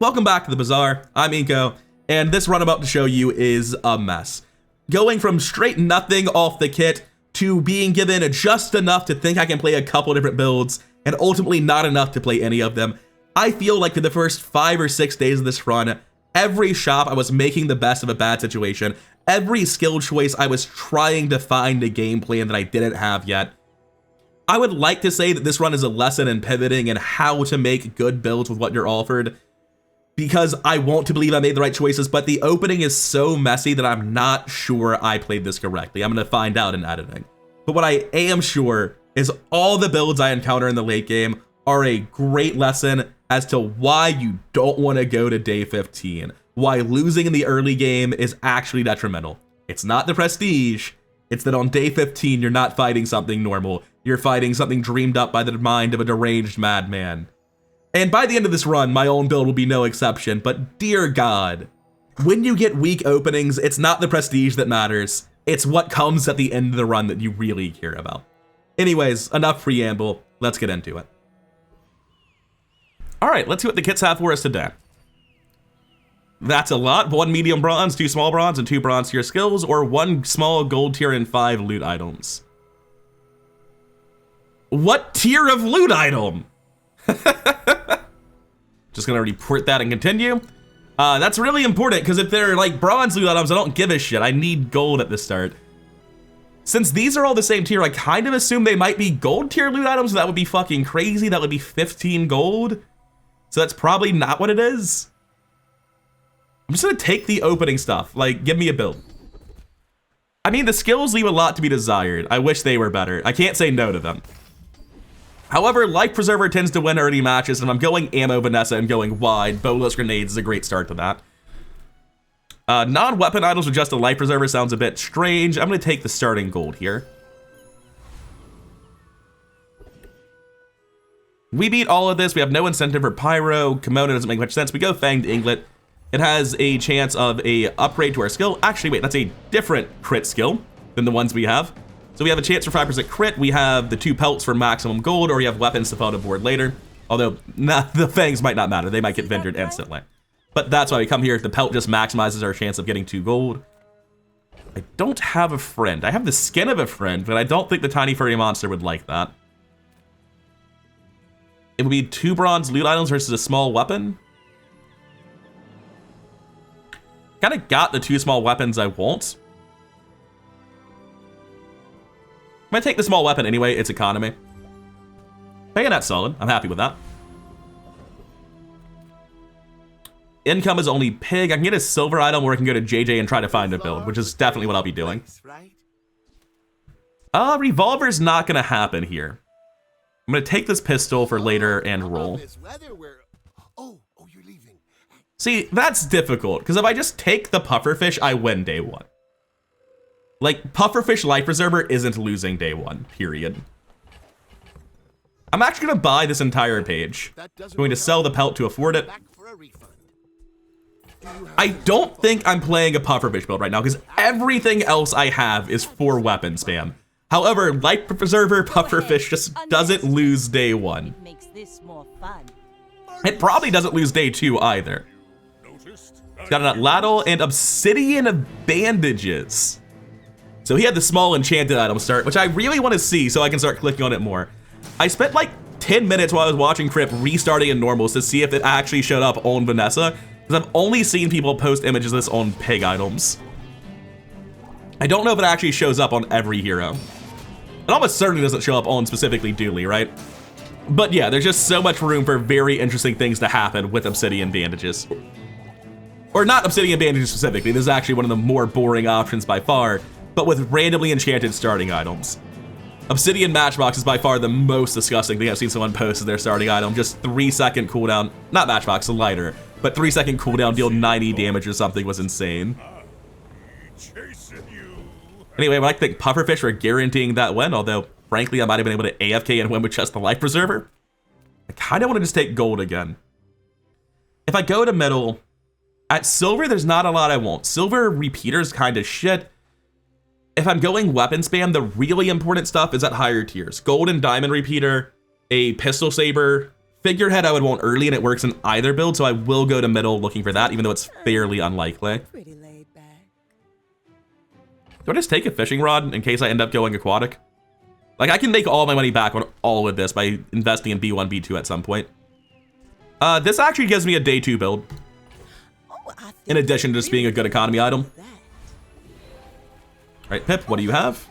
Welcome back to the Bazaar. I'm Inko, and this run I'm about to show you is a mess. Going from straight nothing off the kit to being given just enough to think I can play a couple different builds, and ultimately not enough to play any of them. I feel like for the first 5 or 6 days of this run, every shop I was making the best of a bad situation. Every skill choice I was trying to find a game plan that I didn't have yet. I would like to say that this run is a lesson in pivoting and how to make good builds with what you're offered, because I want to believe I made the right choices, but the opening is so messy that I'm not sure I played this correctly. I'm going to find out in editing. But what I am sure is all the builds I encounter in the late game are a great lesson as to why you don't want to go to day 15, why losing in the early game is actually detrimental. It's not the prestige, it's that on day 15 you're not fighting something normal, you're fighting something dreamed up by the mind of a deranged madman. And by the end of this run, my own build will be no exception, but dear God, when you get weak openings, it's not the prestige that matters, it's what comes at the end of the run that you really care about. Anyways, enough preamble, let's get into it. Alright, let's see what the kits have for us today. That's a lot. 1 medium bronze, 2 small bronze, and 2 bronze tier skills, or 1 small gold tier and 5 loot items. What tier of loot item? Just gonna report that and continue. That's really important, because if they're like bronze loot items, I don't give a shit. I need gold at the start. Since these are all the same tier, I kind of assume they might be gold tier loot items, so that would be fucking crazy. That would be 15 gold. So that's probably not what it is. I'm just gonna take the opening stuff. Like, give me a build. I mean, the skills leave a lot to be desired. I wish they were better. I can't say no to them. However, Life Preserver tends to win early matches, and I'm going ammo Vanessa and going wide. Bolus grenades is a great start to that. Non-weapon items with just a Life Preserver sounds a bit strange. I'm gonna take the starting gold here. We beat all of this. We have no incentive for Pyro. Kimono doesn't make much sense. We go Fanged Inglet. It has a chance of a upgrade to our skill. Actually, wait, that's a different crit skill than the ones we have. So we have a chance for 5% crit. We have the 2 pelts for maximum gold, or we have weapons to fall to board later. Although, the fangs might not matter. They might get ventured instantly. But that's why we come here. The pelt just maximizes our chance of getting 2 gold. I don't have a friend. I have the skin of a friend, but I don't think the tiny furry monster would like that. It would be 2 bronze loot items versus a small weapon. Kind of got the 2 small weapons I want. I'm gonna take the small weapon anyway, it's economy. Bayonet's solid, I'm happy with that. Income is only pig. I can get a silver item or I can go to JJ and try to find a build, which is definitely what I'll be doing. Revolver's not gonna happen here. I'm gonna take this pistol for later and roll. See, that's difficult, because if I just take the pufferfish, I win day 1. Like, pufferfish Life Preserver isn't losing day 1, period. I'm actually gonna buy this entire page. I'm going to sell the pelt to afford it. I don't think I'm playing a pufferfish build right now, because everything else I have is for weapon spam. However, Life Preserver pufferfish just doesn't lose day 1. It probably doesn't lose day 2 either. It's got an ladle and obsidian bandages. So he had the small enchanted item start, which I really want to see so I can start clicking on it more. I spent like 10 minutes while I was watching Crip restarting in normals to see if it actually showed up on Vanessa, because I've only seen people post images of this on pig items. I don't know if it actually shows up on every hero. It almost certainly doesn't show up on specifically Dooley, right? But yeah, there's just so much room for very interesting things to happen with obsidian bandages. Or not obsidian bandages specifically, this is actually one of the more boring options by far, but with randomly enchanted starting items. Obsidian Matchbox is by far the most disgusting thing I've seen someone post as their starting item. Just 3-second cooldown, not Matchbox, a lighter, but 3-second cooldown, deal 90 damage or something was insane. Anyway, I like to thank Pufferfish for guaranteeing that win, although frankly I might have been able to AFK and win with just the Life Preserver. I kind of want to just take gold again. If I go to middle, at silver there's not a lot I want. Silver repeater's kind of shit. If I'm going weapon spam, the really important stuff is at higher tiers. Gold and diamond repeater, a pistol saber, Figurehead I would want early, and it works in either build, so I will go to middle looking for that, even though it's fairly unlikely. Pretty laid back. Do I just take a fishing rod in case I end up going aquatic? Like, I can make all my money back on all of this by investing in B1, B2 at some point. This actually gives me a day 2 build, in addition to just being a good economy item. All right, Pip, what do you have?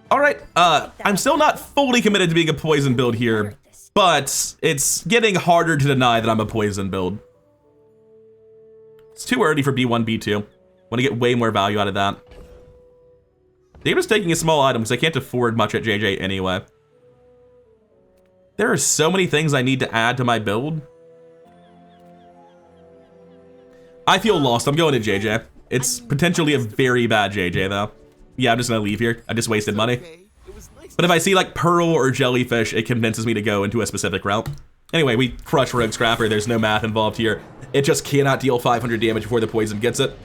All right, I'm still not fully committed to being a poison build here, but it's getting harder to deny that I'm a poison build. It's too early for B1, B2. Want to get way more value out of that. They're just taking a small item because I can't afford much at JJ anyway. There are so many things I need to add to my build. I feel lost. I'm going to JJ. It's potentially a very bad JJ though. Yeah, I'm just gonna leave here. I just wasted money. But if I see like Pearl or Jellyfish, it convinces me to go into a specific route. Anyway, we crush Rogue Scrapper. There's no math involved here. It just cannot deal 500 damage before the poison gets it.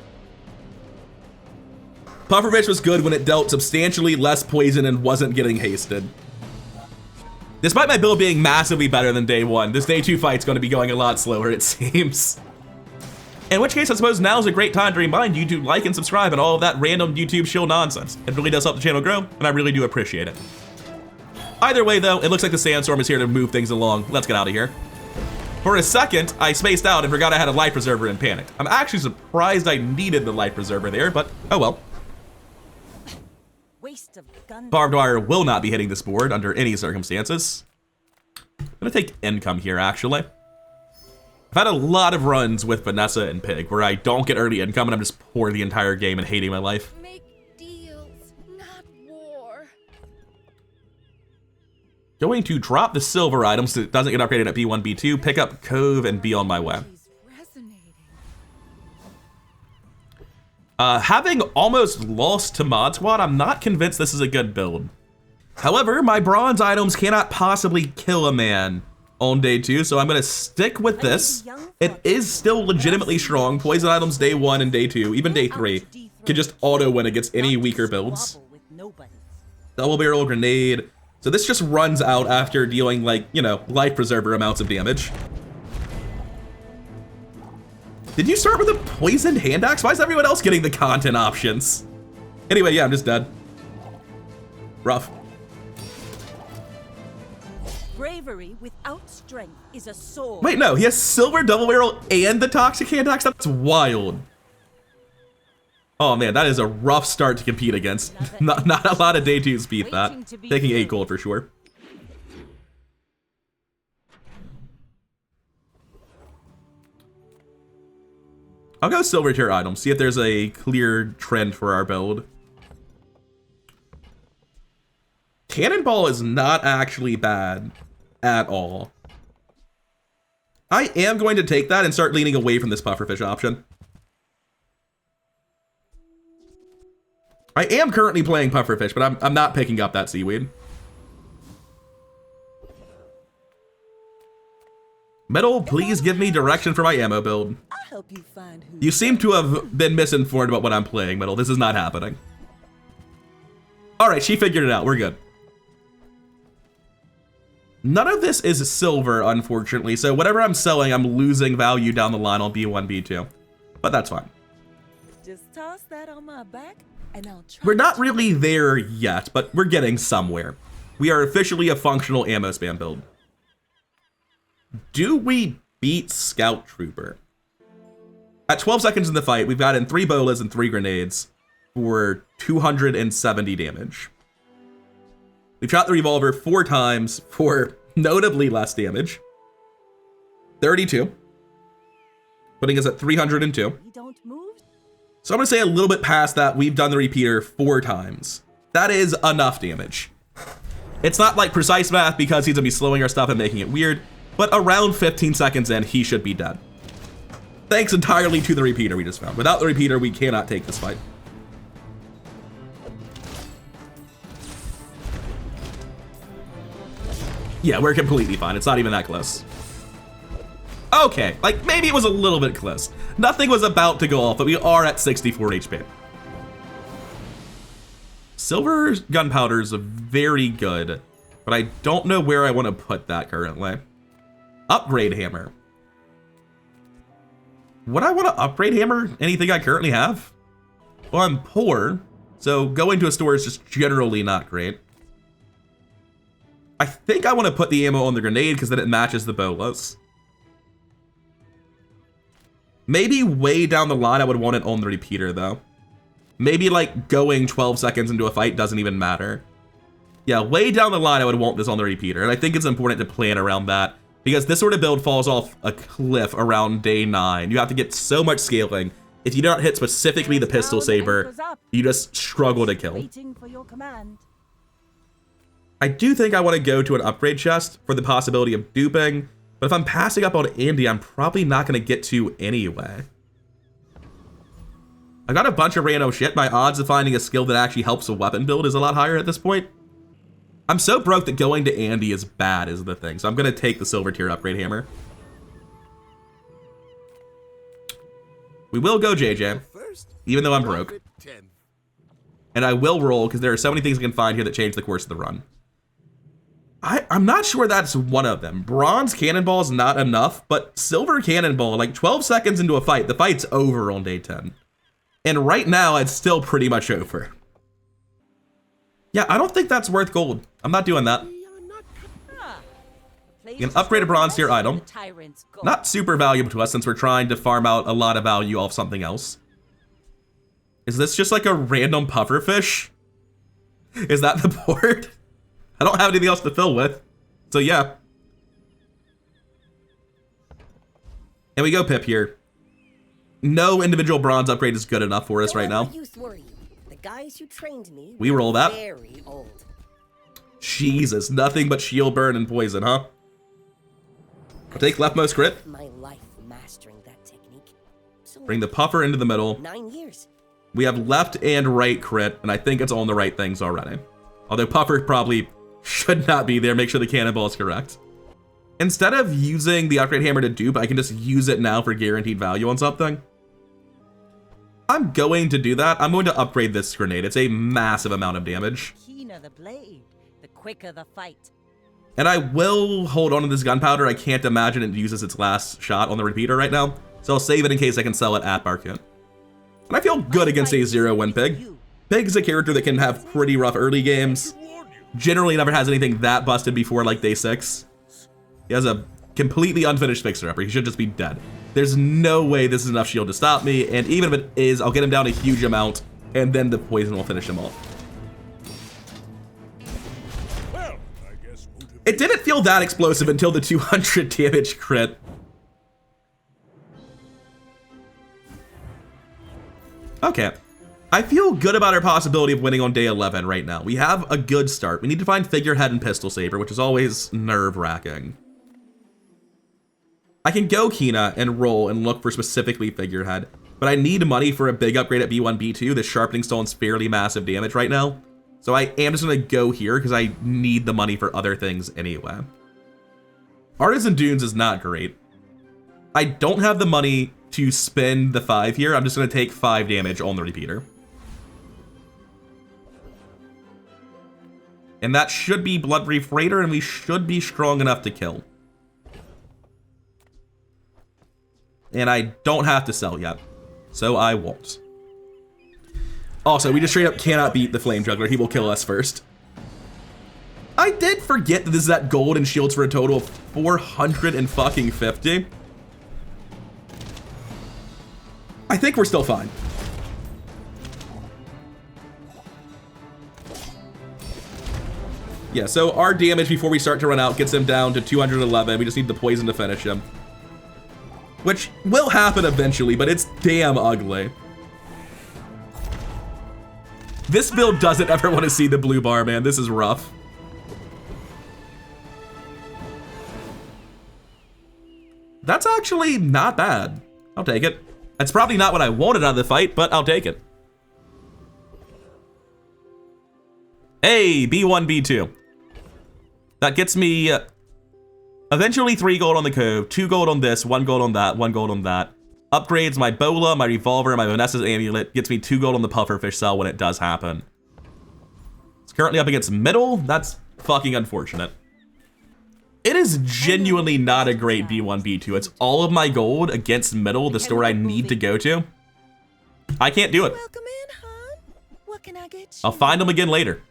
Pufferfish was good when it dealt substantially less poison and wasn't getting hasted. Despite my build being massively better than day 1, this day 2 fight's going to be going a lot slower, it seems. In which case, I suppose now's a great time to remind you to like and subscribe and all of that random YouTube shill nonsense. It really does help the channel grow, and I really do appreciate it. Either way, though, it looks like the sandstorm is here to move things along. Let's get out of here. For a second, I spaced out and forgot I had a life preserver and panicked. I'm actually surprised I needed the life preserver there, but oh well. Waste of gun. Barbed wire will not be hitting this board under any circumstances. I'm gonna take income here, actually. I've had a lot of runs with Vanessa and Pig where I don't get early income and I'm just poor the entire game and hating my life. Make deals, not war. Going to drop the silver items so it doesn't get upgraded at B1, B2, pick up Cove, and be on my way. Having almost lost to Mod Squad, I'm not convinced this is a good build. However, my bronze items cannot possibly kill a man on day 2, so I'm gonna stick with this. It is still legitimately strong. Poison items day 1 and day 2, even day 3, can just auto win against any weaker builds. Double barrel grenade. So this just runs out after dealing, like, you know, life preserver amounts of damage. Did you start with a poisoned hand axe? Why is everyone else getting the content options? Anyway, yeah, I'm just dead. Rough. Bravery without strength is a sword. Wait, no, he has silver double barrel and the toxic hand axe? That's wild. Oh man, that is a rough start to compete against. Not a lot of day 2s beat that. Taking 8 gold for sure. I'll go silver tier items, see if there's a clear trend for our build. Cannonball is not actually bad at all. I am going to take that and start leaning away from this pufferfish option. I am currently playing pufferfish, but I'm not picking up that seaweed. Metal, please give me direction for my ammo build. I'll help you find who. You seem to have been misinformed about what I'm playing, Metal. This is not happening. All right, she figured it out. We're good. None of this is silver, unfortunately, so whatever I'm selling, I'm losing value down the line on B1, B2. But that's fine. Just toss that on my back, and I'll try. We're not really there yet, but we're getting somewhere. We are officially a functional ammo spam build. Do we beat Scout Trooper? At 12 seconds in the fight, we've gotten 3 bolas and 3 grenades for 270 damage. We've shot the revolver 4 times for notably less damage. 32. Putting us at 302. Don't move. So I'm gonna say a little bit past that, we've done the repeater 4 times. That is enough damage. It's not like precise math because he's gonna be slowing our stuff and making it weird, but around 15 seconds in, he should be dead. Thanks entirely to the repeater we just found. Without the repeater, we cannot take this fight. Yeah, we're completely fine. It's not even that close. Okay, like maybe it was a little bit close. Nothing was about to go off, but we are at 64 HP. Silver gunpowder is very good But I don't know where I want to put that currently. Upgrade hammer. Would I want to upgrade hammer anything I currently have? Well, I'm poor, so going to a store is just generally not great. I think I want to put the ammo on the grenade because then it matches the bolas. Maybe way down the line I would want it on the repeater though. Maybe like going 12 seconds into a fight doesn't even matter. Yeah, way down the line I would want this on the repeater, and I think it's important to plan around that because this sort of build falls off a cliff around day 9. You have to get so much scaling. If you don't hit specifically the pistol saber, you just struggle to kill. Waiting for your command. I do think I want to go to an upgrade chest for the possibility of duping, but if I'm passing up on Andy, I'm probably not going to get to anyway. I got a bunch of random shit. My odds of finding a skill that actually helps a weapon build is a lot higher at this point. I'm so broke that going to Andy is bad is the thing, so I'm going to take the silver tier upgrade hammer. We will go JJ, even though I'm broke. And I will roll because there are so many things I can find here that change the course of the run. I'm not sure that's one of them. Bronze cannonball is not enough, but silver cannonball, like 12 seconds into a fight, the fight's over on day 10. And right now, it's still pretty much over. Yeah, I don't think that's worth gold. I'm not doing that. You can upgrade a bronze tier item. Not super valuable to us since we're trying to farm out a lot of value off something else. Is this just like a random pufferfish? Is that the board? I don't have anything else to fill with. So yeah. And we go Pip here. No individual bronze upgrade is good enough for us right now. The guys who trained me we roll that. Very old. Jesus, nothing but shield burn and poison, huh? I'll take leftmost crit. My life mastering that technique. So Bring the puffer into the middle. 9 years. We have left and right crit, and I think it's on the right things already. Although puffer probably should not be there. Make sure the cannonball is correct. Instead of using the upgrade hammer to dupe, I can just use it now for guaranteed value on something. I'm going to do that. I'm going to upgrade this grenade. It's a massive amount of damage. Keener the blade, the quicker the fight. And I will hold on to this gunpowder. I can't imagine it uses its last shot on the repeater right now. So I'll save it in case I can sell it at Barkit. And I feel good against a 0-win pig. Pig's a character that can have pretty rough early games. Generally never has anything that busted before like day 6. He has a completely unfinished fixer-upper. He should just be dead. There's no way this is enough shield to stop me, and even if it is, I'll get him down a huge amount, and then the poison will finish him off. Well, I guess it didn't feel that explosive until the 200 damage crit. Okay. I feel good about our possibility of winning on day 11 right now. We have a good start. We need to find figurehead and pistol saber, which is always nerve-wracking. I can go Kina and roll and look for specifically figurehead, but I need money for a big upgrade at B1, B2. The sharpening stone's fairly massive damage right now. So I am just gonna go here because I need the money for other things anyway. Artisan Dunes is not great. I don't have the money to spend the 5 here. I'm just gonna take 5 damage on the repeater. And that should be Blood Brief Raider, and we should be strong enough to kill. And I don't have to sell yet, so I won't. Also, we just straight up cannot beat the Flame Juggler. He will kill us first. I did forget that this is at gold and shields for a total of 450. I think we're still fine. Yeah, so our damage before we start to run out gets him down to 211. We just need the poison to finish him. Which will happen eventually, but it's damn ugly. This build doesn't ever want to see the blue bar, man. This is rough. That's actually not bad. I'll take it. That's probably not what I wanted out of the fight, but I'll take it. Hey, B1, B2. That gets me eventually 3 gold on the cove, 2 gold on this, 1 gold on that, 1 gold on that. Upgrades my bola, my revolver, my Vanessa's amulet. Gets me 2 gold on the pufferfish cell when it does happen. It's currently up against middle. That's fucking unfortunate. It is genuinely not a great B1, B2. It's all of my gold against middle, the store I need to go to. I can't do it. Welcome in, hon. What can I get you? I'll find them again later.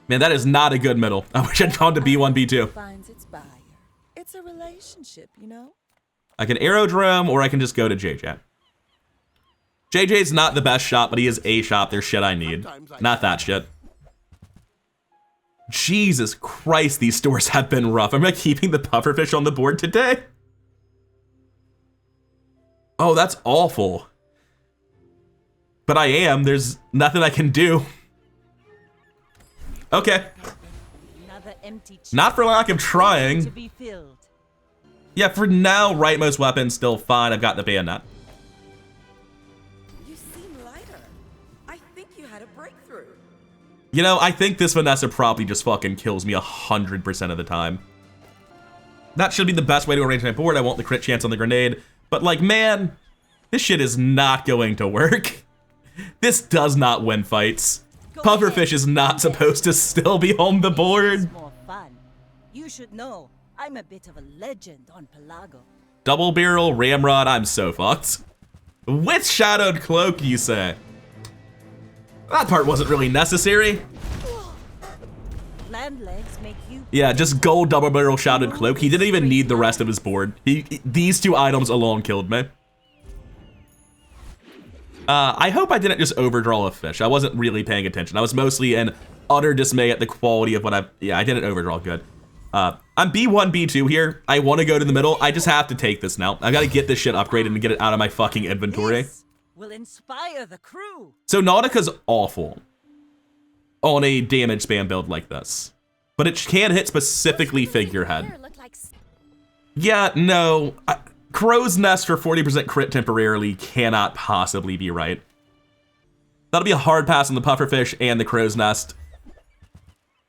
Man, that is not a good middle. I wish I'd gone to B1, B2. Finds its buyer. It's a relationship, you know? I can aerodrome, or I can just go to JJ. JJ's not the best shop, but he is a shop. There's shit I need. Not that shit. Jesus Christ, these stores have been rough. Am I keeping the pufferfish on the board today? Oh, that's awful. But I am. There's nothing I can do. Okay. Another empty Not for lack of trying. to be filled. Yeah, for now, rightmost weapon still fine. I've got the bayonet. You seem lighter. I think you had a breakthrough. You know, I think this Vanessa probably just fucking kills me 100% of the time. That should be the best way to arrange my board. I want the crit chance on the grenade. But like, man, this shit is not going to work. This does not win fights. Pufferfish is not supposed to still be on the board. More fun. You should know, I'm a bit of a legend on Pelago. Double barrel, ramrod, I'm so fucked. With shadowed cloak, you say? That part wasn't really necessary. Land legs make you. Yeah, just gold double barrel shadowed cloak. He didn't even need the rest of his board. These two items alone killed me. I hope I didn't just overdraw a fish. I wasn't really paying attention. I was mostly in utter dismay at the quality of what I've... Yeah, I didn't overdraw good. I'm B1, B2 here. I want to go to the middle. I just have to take this now. I got to get this shit upgraded and get it out of my fucking inventory. This will inspire the crew. So Nautica's awful on a damage spam build like this. But it can hit specifically figurehead. Yeah, no. Crow's Nest for 40% crit temporarily cannot possibly be right. That'll be a hard pass on the Pufferfish and the Crow's Nest.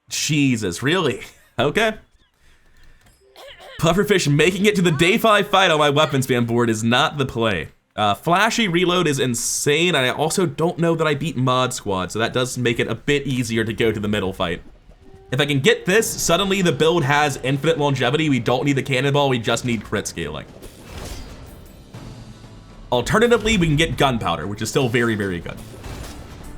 Jesus, really? Okay. Pufferfish making it to the day 5 fight on my weapons spam board is not the play. Flashy reload is insane, and I also don't know that I beat Mod Squad, so that does make it a bit easier to go to the middle fight. If I can get this, suddenly the build has infinite longevity. We don't need the cannonball, we just need crit scaling. Alternatively, we can get gunpowder, which is still very, very good.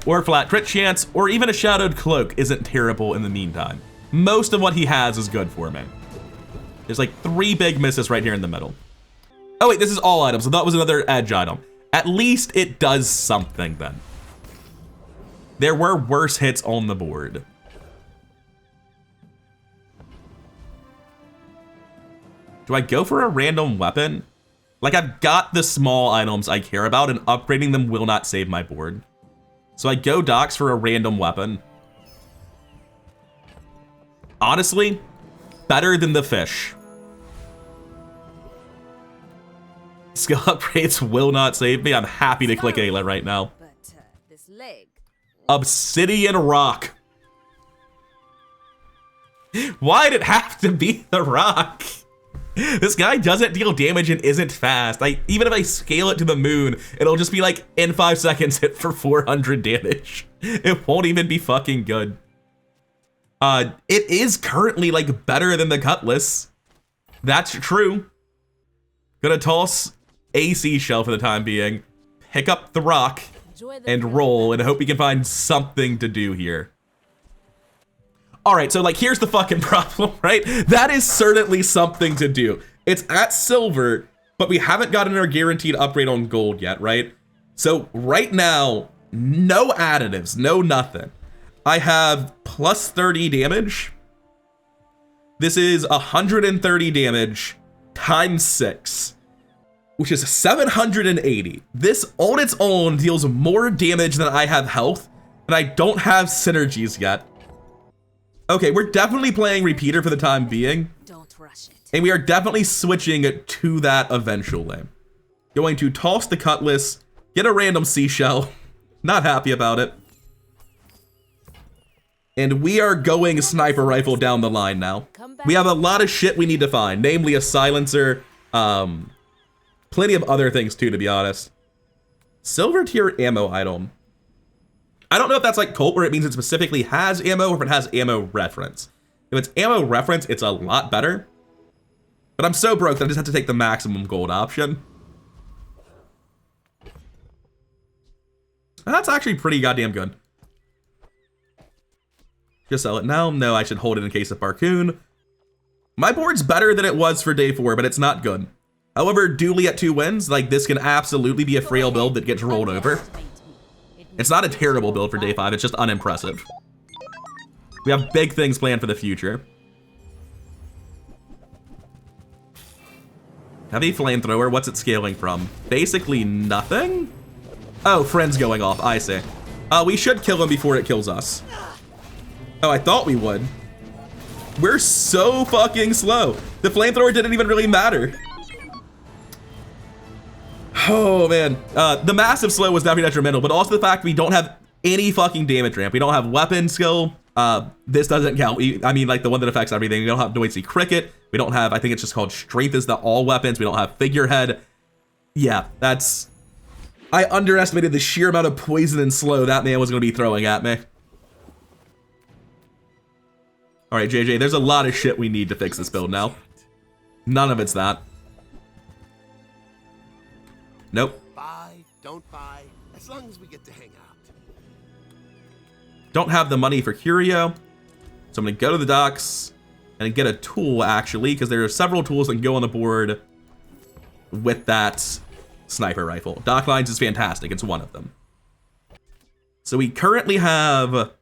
Or flat crit chance, or even a shadowed cloak isn't terrible in the meantime. Most of what he has is good for me. There's like 3 big misses right here in the middle. Oh wait, this is all items, so that was another edge item. At least it does something then. There were worse hits on the board. Do I go for a random weapon? Like, I've got the small items I care about, and upgrading them will not save my board. So I go docks for a random weapon. Honestly, better than the fish. Skill upgrades will not save me. I'm happy to click Ayla right now. But this leg. Obsidian rock. Why'd it have to be the rock? This guy doesn't deal damage and isn't fast. Even if I scale it to the moon, it'll just be like, in 5 seconds, hit for 400 damage. It won't even be fucking good. It is currently, like, better than the Cutlass. That's true. Gonna toss a seashell for the time being, pick up the rock, and roll, and hope we can find something to do here. Alright, so like, here's the fucking problem, right? That is certainly something to do. It's at silver, but we haven't gotten our guaranteed upgrade on gold yet, right? So right now, no additives, no nothing. I have plus 30 damage. This is 130 damage times 6, which is 780. This on its own deals more damage than I have health, and I don't have synergies yet. Okay, we're definitely playing repeater for the time being. Don't rush it. And we are definitely switching to that eventually. Going to toss the Cutlass, get a random seashell. Not happy about it. And we are going sniper rifle down the line now. We have a lot of shit we need to find, namely a silencer, plenty of other things too, to be honest. Silver tier ammo item. I don't know if that's like Colt, where it means it specifically has ammo, or if it has ammo reference. If it's ammo reference, it's a lot better. But I'm so broke that I just have to take the maximum gold option. And that's actually pretty goddamn good. Just sell it now? No, I should hold it in case of Barcoon. My board's better than it was for day 4, but it's not good. However, duly at 2 wins, like this can absolutely be a frail build that gets rolled over. It's not a terrible build for day 5, it's just unimpressive. We have big things planned for the future. Heavy flamethrower, what's it scaling from? Basically nothing? Oh, friend's going off, I see. We should kill him before it kills us. Oh, I thought we would. We're so fucking slow. The flamethrower didn't even really matter. Oh man, the massive slow was definitely detrimental, but also the fact we don't have any fucking damage ramp. We don't have weapon skill. This doesn't count. I mean, like the one that affects everything. We don't have Noisy Cricket. We don't have, I think it's just called Strength is the all weapons. We don't have Figurehead. Yeah, that's, I underestimated the sheer amount of poison and slow that man was gonna be throwing at me. All right, JJ, there's a lot of shit we need to fix this build now. None of it's that. Nope. Buy, don't buy, as long as we get to hang out. Don't have the money for Curio, so I'm gonna go to the docks and get a tool actually, because there are several tools that can go on the board with that sniper rifle. Dock lines is fantastic, it's one of them. So we currently have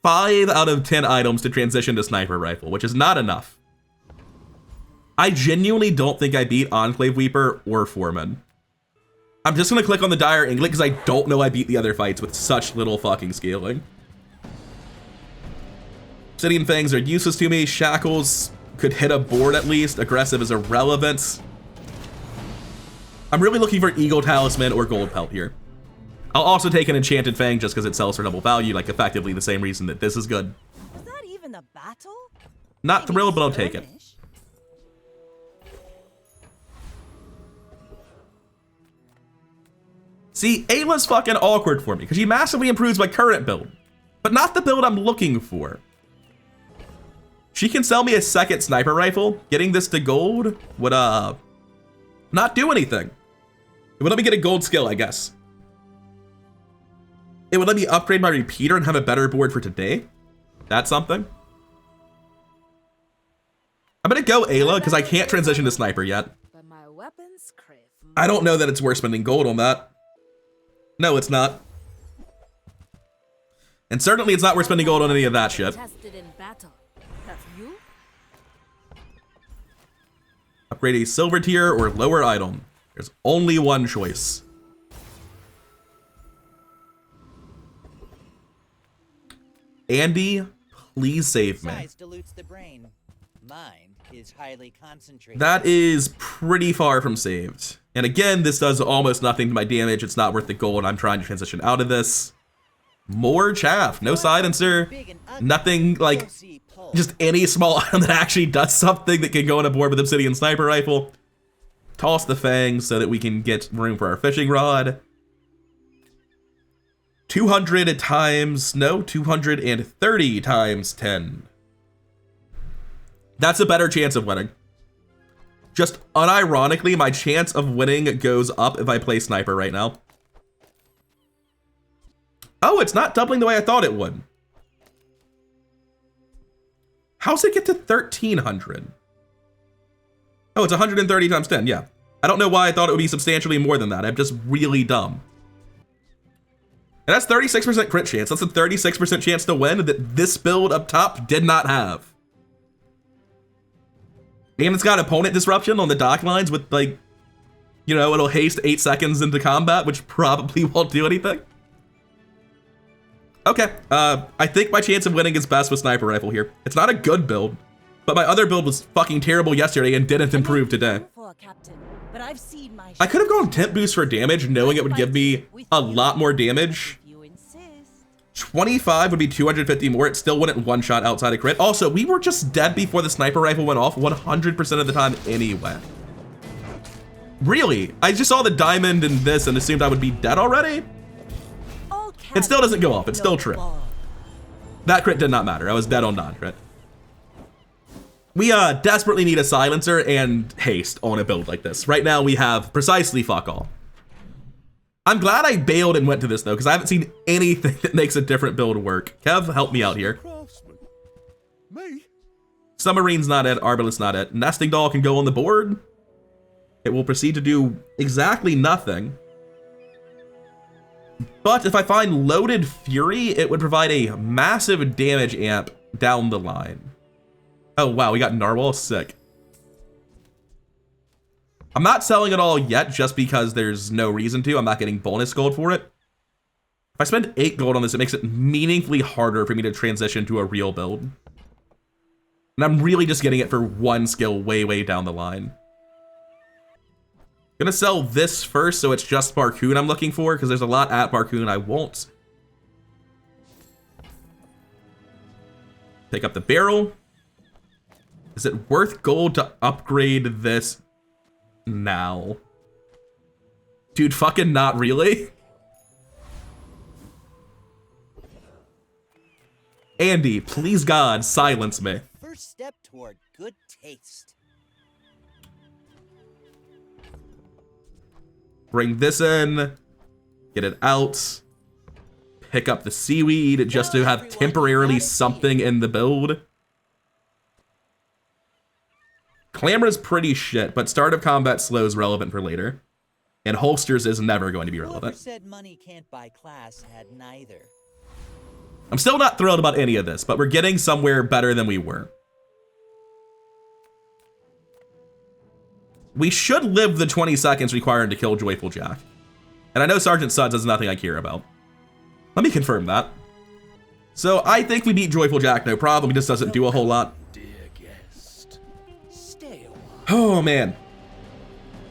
5 out of 10 items to transition to sniper rifle, which is not enough. I genuinely don't think I beat Enclave Weeper or Foreman. I'm just gonna click on the Dire Inglet because I don't know I beat the other fights with such little fucking scaling. Obsidian Fangs are useless to me. Shackles could hit a board at least. Aggressive is irrelevant. I'm really looking for Eagle Talisman or Gold Pelt here. I'll also take an Enchanted Fang just because it sells for double value, like effectively the same reason that this is good. Was that even a battle? Not thrilled, but I'll take it. See, Ayla's fucking awkward for me because she massively improves my current build, but not the build I'm looking for. She can sell me a second sniper rifle. Getting this to gold would not do anything. It would let me get a gold skill, I guess. It would let me upgrade my repeater and have a better board for today. That's something. I'm gonna go Ayla because I can't transition to sniper yet. But my weapons crave. I don't know that it's worth spending gold on that. No, it's not. And certainly it's not worth spending gold on any of that shit. Tested in battle. Have you? Upgrade a silver tier or lower item. There's only one choice. Andy, please save me. Size dilutes the brain. Mine is highly concentrated. That is pretty far from saved. And again, this does almost nothing to my damage. It's not worth the gold. I'm trying to transition out of this. More chaff, no silencer, nothing like just any small item that actually does something that can go on a board with Obsidian Sniper Rifle. Toss the fangs so that we can get room for our fishing rod. 200 times, no, 230 times 10. That's a better chance of winning. Just unironically, my chance of winning goes up if I play sniper right now. Oh, it's not doubling the way I thought it would. How's it get to 1300? Oh, it's 130 times 10, yeah. I don't know why I thought it would be substantially more than that. I'm just really dumb. And that's 36% crit chance. That's a 36% chance to win that this build up top did not have. And it's got opponent disruption on the dock lines with, like, you know, it'll haste 8 seconds into combat, which probably won't do anything. Okay, I think my chance of winning is best with sniper rifle here. It's not a good build, but my other build was fucking terrible yesterday and didn't improve today. I could have gone temp boost for damage, knowing it would give me a lot more damage. 25 would be 250 more. It still wouldn't one-shot outside of crit. Also, we were just dead before the sniper rifle went off 100% of the time anyway. Really? I just saw the diamond in this and assumed I would be dead already? It still doesn't go off. It's still true. ball. That crit did not matter. I was dead on non-crit. We desperately need a silencer and haste on a build like this. Right now we have precisely fuck all. I'm glad I bailed and went to this though, because I haven't seen anything that makes a different build work. Kev, help me out here. Craftsman. Me? Submarine's not it, Arbalest's not it. Nesting Doll can go on the board. It will proceed to do exactly nothing. But if I find Loaded Fury, it would provide a massive damage amp down the line. Oh wow, we got Narwhal, sick. I'm not selling it all yet just because there's no reason to. I'm not getting bonus gold for it. If I spend 8 gold on this, it makes it meaningfully harder for me to transition to a real build. And I'm really just getting it for one skill way down the line. Gonna sell this first, so it's just Barcoon I'm looking for, because there's a lot at Barcoon I won't. Pick up the barrel. Is it worth gold to upgrade this now? Dude, fucking not really. Andy, please God, silence me. First step toward good taste. Bring this in, get it out, pick up the seaweed just to have temporarily something in the build. Clamor's pretty shit, but start of combat slow is relevant for later. And holsters is never going to be Whoever relevant. said money can't buy class had neither. I'm still not thrilled about any of this, but we're getting somewhere better than we were. We should live the 20 seconds required to kill Joyful Jack. And I know Sergeant Suds is nothing I care about. Let me confirm that. So I think we beat Joyful Jack, no problem. He just doesn't do a whole lot. Dear guest, stay a while. Oh man.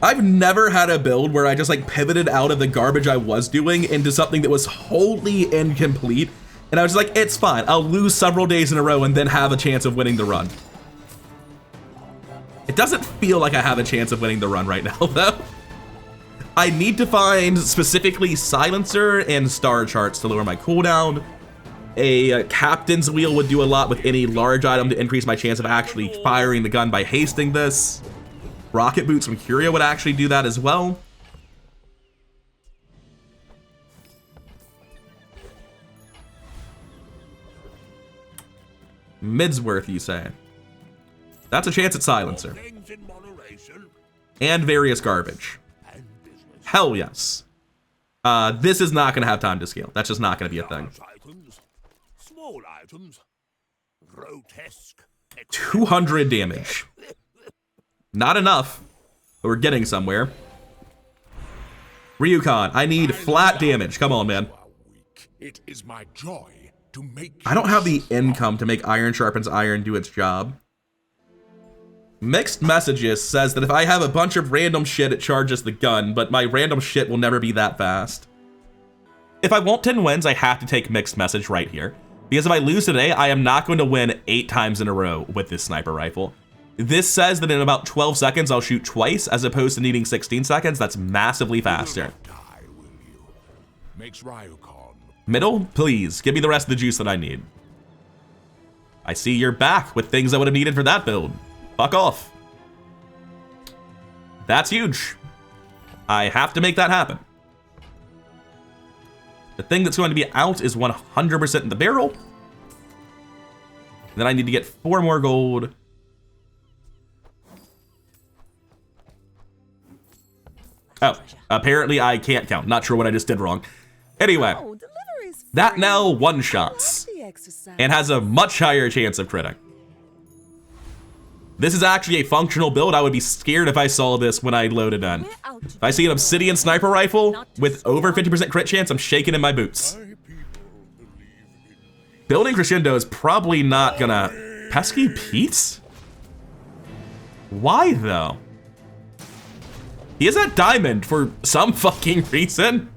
I've never had a build where I just like pivoted out of the garbage I was doing into something that was wholly incomplete. And I was just like, it's fine. I'll lose several days in a row and then have a chance of winning the run. It doesn't feel like I have a chance of winning the run right now, though. I need to find specifically Silencer and Star Charts to lower my cooldown. A Captain's Wheel would do a lot with any large item to increase my chance of actually firing the gun by hasting this. Rocket Boots from Curia would actually do that as well. Midsworth, you say? That's a chance at Silencer. Things in moderation And various garbage. and business. Hell yes. This is not going to have time to scale. That's just not going to be a thing. Large items, small items, grotesque. 200 damage. Not enough, but we're getting somewhere. Ryukon, I need flat damage. Come on, man. You are weak. It is my joy to make I don't have the income to make Iron Sharpens Iron do its job. Mixed Messages says that if I have a bunch of random shit, it charges the gun, but my random shit will never be that fast. If I want 10 wins, I have to take Mixed Message right here. Because if I lose today, I am not going to win 8 times in a row with this sniper rifle. This says that in about 12 seconds, I'll shoot twice, as opposed to needing 16 seconds. That's massively faster. die, will you? Makes Ryukon. Middle, please, give me the rest of the juice that I need. I see you're back with things I would have needed for that build. Fuck off. That's huge. I have to make that happen. The thing that's going to be out is 100% in the barrel. Then I need to get 4 more gold. Oh, apparently I can't count. Not sure what I just did wrong. Anyway, Oh, delivery's that free. now one-shots The exercise. and has a much higher chance of critting. This is actually a functional build. I would be scared if I saw this when I loaded in. We're out to If I see an Obsidian sniper rifle with over 50% crit chance, I'm shaking in my boots. My people believe in me. Building Crescendo is probably not gonna... Pesky Pete? Why though? He is at diamond for some fucking reason.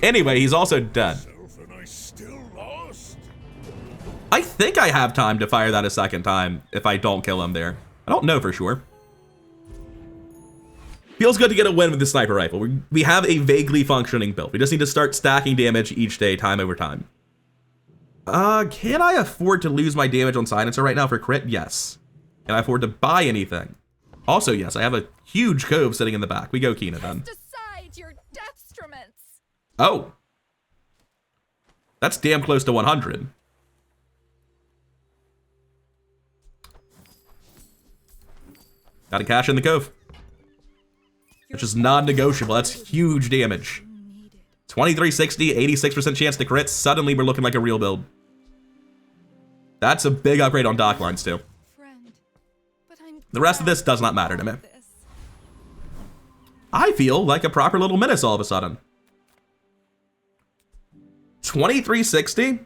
Anyway, he's also dead. And I still lost. I think I have time to fire that a second time if I don't kill him there. I don't know for sure. Feels good to get a win with the sniper rifle. We have a vaguely functioning build. We just need to start stacking damage each day, time over time. Can I afford to lose my damage on silencer right now for crit? Yes. Can I afford to buy anything? Also, yes, I have a huge cove sitting in the back. We go Kina then. Decide your deathstruments. Oh. That's damn close to 100. Gotta cash in the cove. Which is non-negotiable. That's huge damage. 2360, 86% chance to crit. Suddenly we're looking like a real build. That's a big upgrade on dock lines too. The rest of this does not matter to me. I feel like a proper little menace all of a sudden. 2360.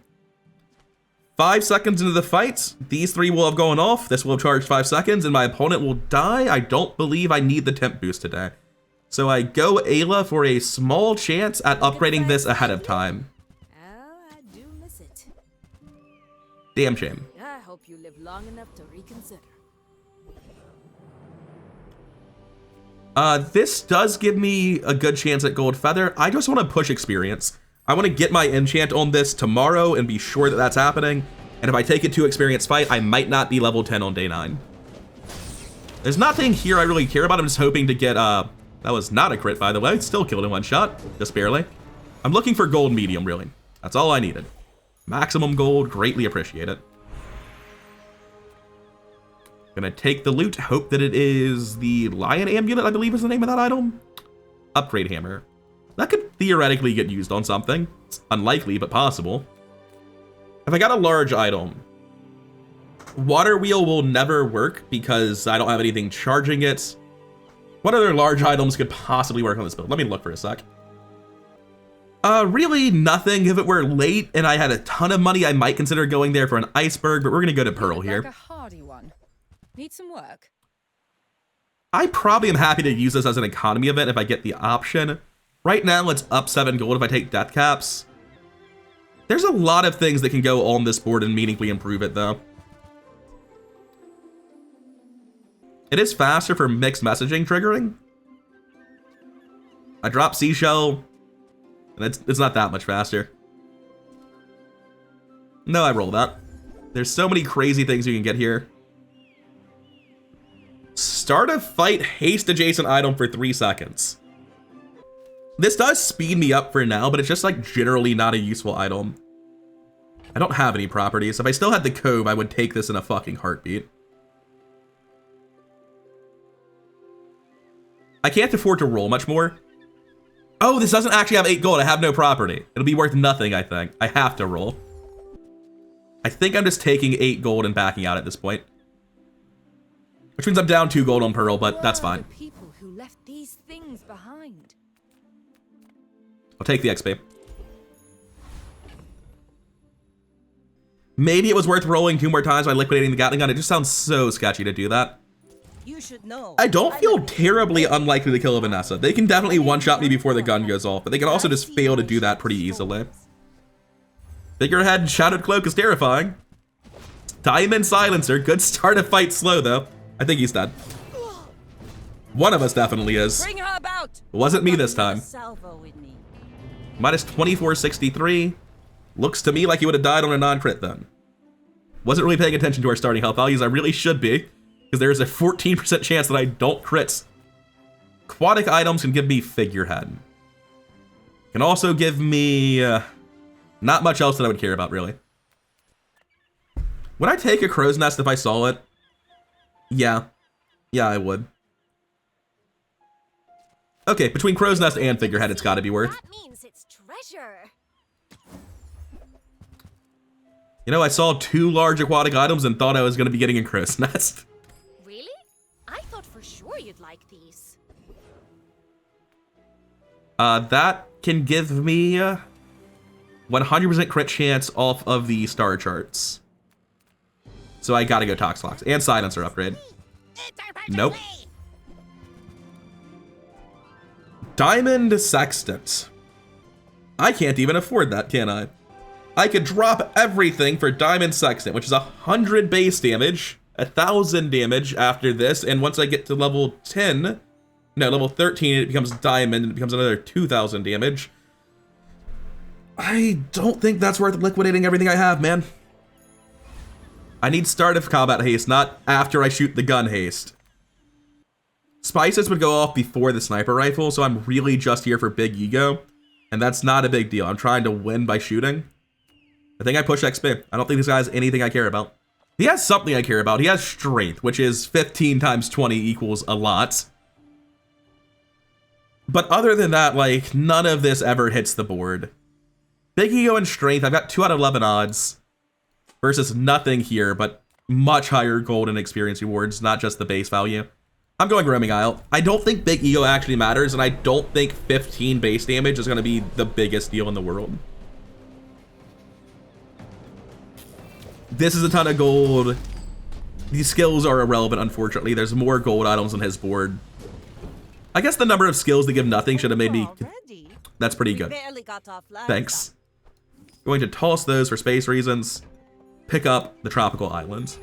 5 seconds into the fight, these 3 will have gone off. This will have charged 5 seconds, and my opponent will die. I don't believe I need the temp boost today. So I go Ayla for a small chance at upgrading this ahead of time. Oh, I do miss it. Damn shame. I hope you live long enough to reconsider. This does give me a good chance at Gold Feather. I just want to push experience. I want to get my enchant on this tomorrow and be sure that that's happening. And if I take it to experience fight, I might not be level 10 on day 9. There's nothing here I really care about. I'm just hoping to get, that was not a crit, by the way. Still killed in 1 shot, just barely. I'm looking for gold medium, really. That's all I needed. Maximum gold, greatly appreciate it. Gonna take the loot, hope that it is the Lion Amulet, I believe is the name of that item. Upgrade Hammer. That could theoretically get used on something. It's unlikely, but possible. If I got a large item, Water Wheel will never work because I don't have anything charging it. What other large items could possibly work on this build? Let me look for a sec. Really nothing. If it were late and I had a ton of money, I might consider going there for an iceberg, but we're gonna go to Pearl here. Like a hardy one. Need some work. I probably am happy to use this as an economy event if I get the option. Right now, it's up 7 gold if I take death caps. There's a lot of things that can go on this board and meaningfully improve it, though. It is faster for mixed messaging triggering. I drop Seashell, and it's not that much faster. No, I roll that. There's so many crazy things you can get here. Start a fight, haste adjacent item for 3 seconds. This does speed me up for now, but it's just like generally not a useful item. I don't have any properties. If I still had the Cove, I would take this in a fucking heartbeat. I can't afford to roll much more. Oh, this doesn't actually have 8 gold. I have no property. It'll be worth nothing, I think. I have to roll. I think I'm just taking 8 gold and backing out at this point. Which means I'm down 2 gold on Pearl, but that's fine. People who left these things behind. I'll take the XP. Maybe it was worth rolling 2 more times by liquidating the Gatling gun. It just sounds so sketchy to do that. You should know. I don't feel terribly unlikely to kill a Vanessa. They can definitely one-shot me before the gun goes off, but they can also just fail to do that pretty easily. Figurehead Shadowed Cloak is terrifying. Diamond Silencer. Good start to fight slow, though. I think he's dead. One of us definitely is. Bring her about. It wasn't me this time. Salvo with me. Minus 2463. Looks to me like he would have died on a non-crit then. Wasn't really paying attention to our starting health values. I really should be, because there is a 14% chance that I don't crit. Aquatic items can give me Figurehead. Can also give me not much else that I would care about, really. Would I take a Crow's Nest if I saw it? Yeah. Yeah, I would. Okay, between Crow's Nest and Figurehead, it's gotta be worth. That means it's treasure. You know, I saw 2 large aquatic items and thought I was gonna be getting a Crow's Nest. Really? I thought for sure you'd like these. That can give me 100% crit chance off of the star charts. So I gotta go Toxlox and Silencer upgrade. Nope. Diamond Sextant. I can't even afford that, can I? I could drop everything for Diamond Sextant, which is 100 base damage, 1000 damage after this, and once I get to level 10, No, level 13, it becomes diamond, and it becomes another 2,000 damage. I don't think that's worth liquidating everything I have, man. I need start of combat haste, not after I shoot the gun haste. Spices would go off before the sniper rifle, so I'm really just here for big ego. And that's not a big deal. I'm trying to win by shooting. I think I push XP. I don't think this guy has anything I care about. He has something I care about. He has strength, which is 15 times 20 equals a lot. But other than that, like, none of this ever hits the board. Big ego and strength, I've got 2 out of 11 odds. Versus nothing here, but much higher gold and experience rewards, not just the base value. I'm going roaming aisle. I don't think big ego actually matters, and I don't think 15 base damage is going to be the biggest deal in the world. This is a ton of gold. These skills are irrelevant, unfortunately. There's more gold items on his board. I guess the number of skills that give nothing should have made me... That's pretty good. Thanks. Going to toss those for space reasons. Pick up the tropical island.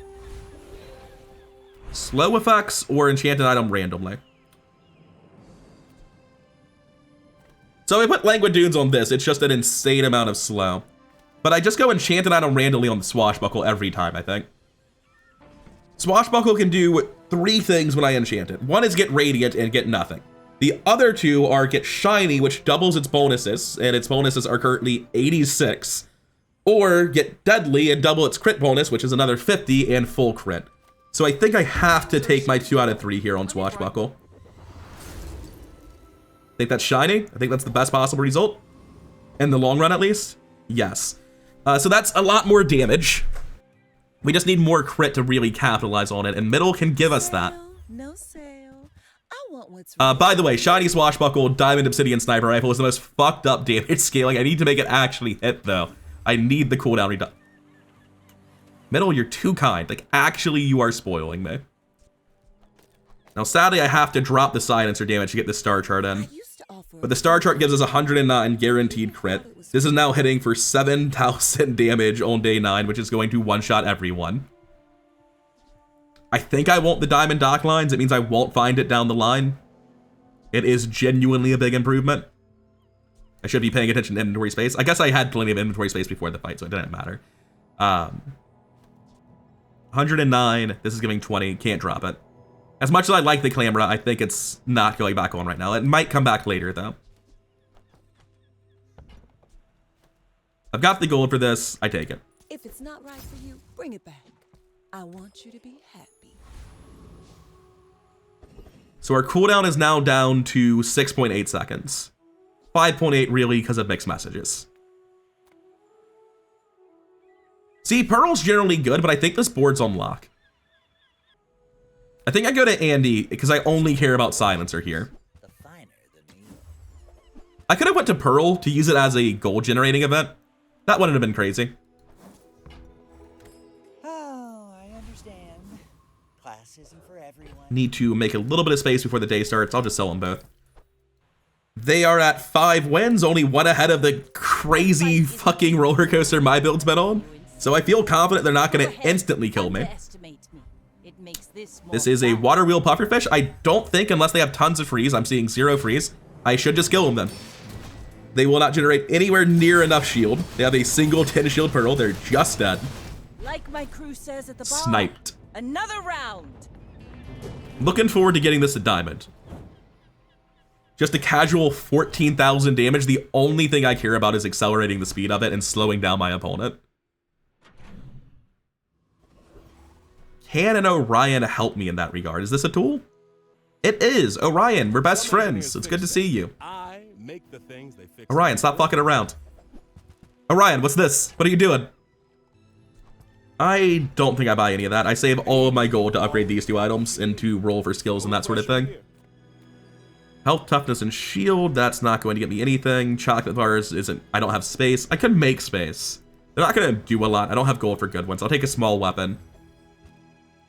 Slow effects or enchanted item randomly. So I put Languid Dunes on this. It's just an insane amount of slow. But I just go enchanted item randomly on the Swashbuckle every time, I think. Swashbuckle can do 3 things when I enchant it. One is get Radiant and get nothing. The other 2 are get Shiny, which doubles its bonuses, and its bonuses are currently 86. Or get Deadly and double its crit bonus, which is another 50 and full crit. So I think I have to take my 2 out of 3 here on Swashbuckle. Think that's Shiny? I think that's the best possible result. In the long run, at least. Yes. So that's a lot more damage. We just need more crit to really capitalize on it, and middle can give us that. No sale. I want what's By the way, Shiny Swashbuckle, Diamond Obsidian Sniper Rifle is the most fucked up damage scaling. I need to make it actually hit, though. I need the cooldown reduction. Middle, you're too kind. Like, actually, you are spoiling me. Now, sadly, I have to drop the silencer damage to get the star chart in. But the star chart gives us 109 guaranteed crit. This is now hitting for 7,000 damage on day 9, which is going to one-shot everyone. I think I want the diamond dock lines. It means I won't find it down the line. It is genuinely a big improvement. I should be paying attention to inventory space. I guess I had plenty of inventory space before the fight, so it didn't matter. 109. This is giving 20. Can't drop it. As much as I like the camera, I think it's not going back on right now. It might come back later, though. I've got the gold for this. I take it. If it's not right for you, bring it back. I want you to be happy. So our cooldown is now down to 6.8 seconds. 5.8 really because of mixed messages. See, Pearl's generally good, but I think this board's on lock. I think I go to Andy because I only care about Silencer here. I could have went to Pearl to use it as a gold generating event. That wouldn't have been crazy. Oh, I understand. Class isn't for everyone. Need to make a little bit of space before the day starts. I'll just sell them both. They are at 5 wins, only 1 ahead of the crazy fucking roller coaster my build's been on. So I feel confident they're not going to instantly kill me. This is a water wheel pufferfish. I don't think, unless they have tons of freeze, I'm seeing 0 freeze, I should just kill them then. They will not generate anywhere near enough shield. They have a single 10 shield pearl. They're just dead. Like my crew says at the bar, sniped. Another round. Looking forward to getting this a diamond. Just a casual 14,000 damage. The only thing I care about is accelerating the speed of it and slowing down my opponent. Can an Orion help me in that regard? Is this a tool? It is. Orion, we're best friends. It's good to see you. Orion, stop fucking around. Orion, what's this? What are you doing? I don't think I buy any of that. I save all of my gold to upgrade these 2 items and to roll for skills and that sort of thing. Health, toughness, and shield. That's not going to get me anything. Chocolate bars isn't. I don't have space. I could make space. They're not going to do a lot. I don't have gold for good ones. I'll take a small weapon.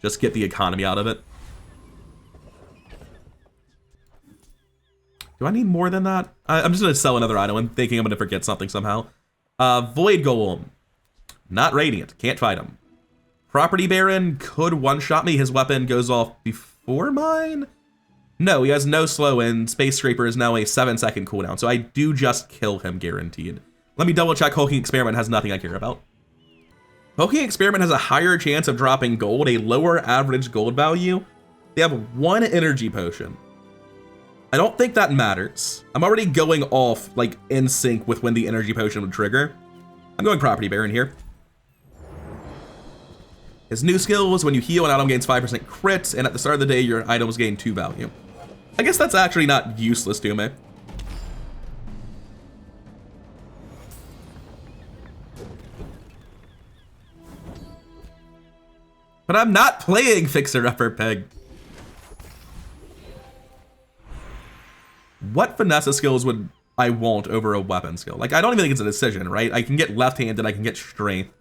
Just get the economy out of it. Do I need more than that? I'm just going to sell another item. I'm thinking I'm going to forget something somehow. Void Golem. Not Radiant. Can't fight him. Property Baron could one-shot me. His weapon goes off before mine. No, he has no slow, and Space Scraper is now a 7-second cooldown, so I do just kill him guaranteed. Let me double check. Hulking Experiment has nothing I care about. Hulking Experiment has a higher chance of dropping gold, a lower average gold value. They have 1 energy potion. I don't think that matters. I'm already going off, like, in sync with when the energy potion would trigger. I'm going Property Baron here. His new skill is when you heal, an item gains 5% crit, and at the start of the day, your items gain 2 value. I guess that's actually not useless to me. But I'm not playing Fixer Upper Peg. What Vanessa skills would I want over a weapon skill? Like, I don't even think it's a decision, right? I can get left-handed, I can get strength.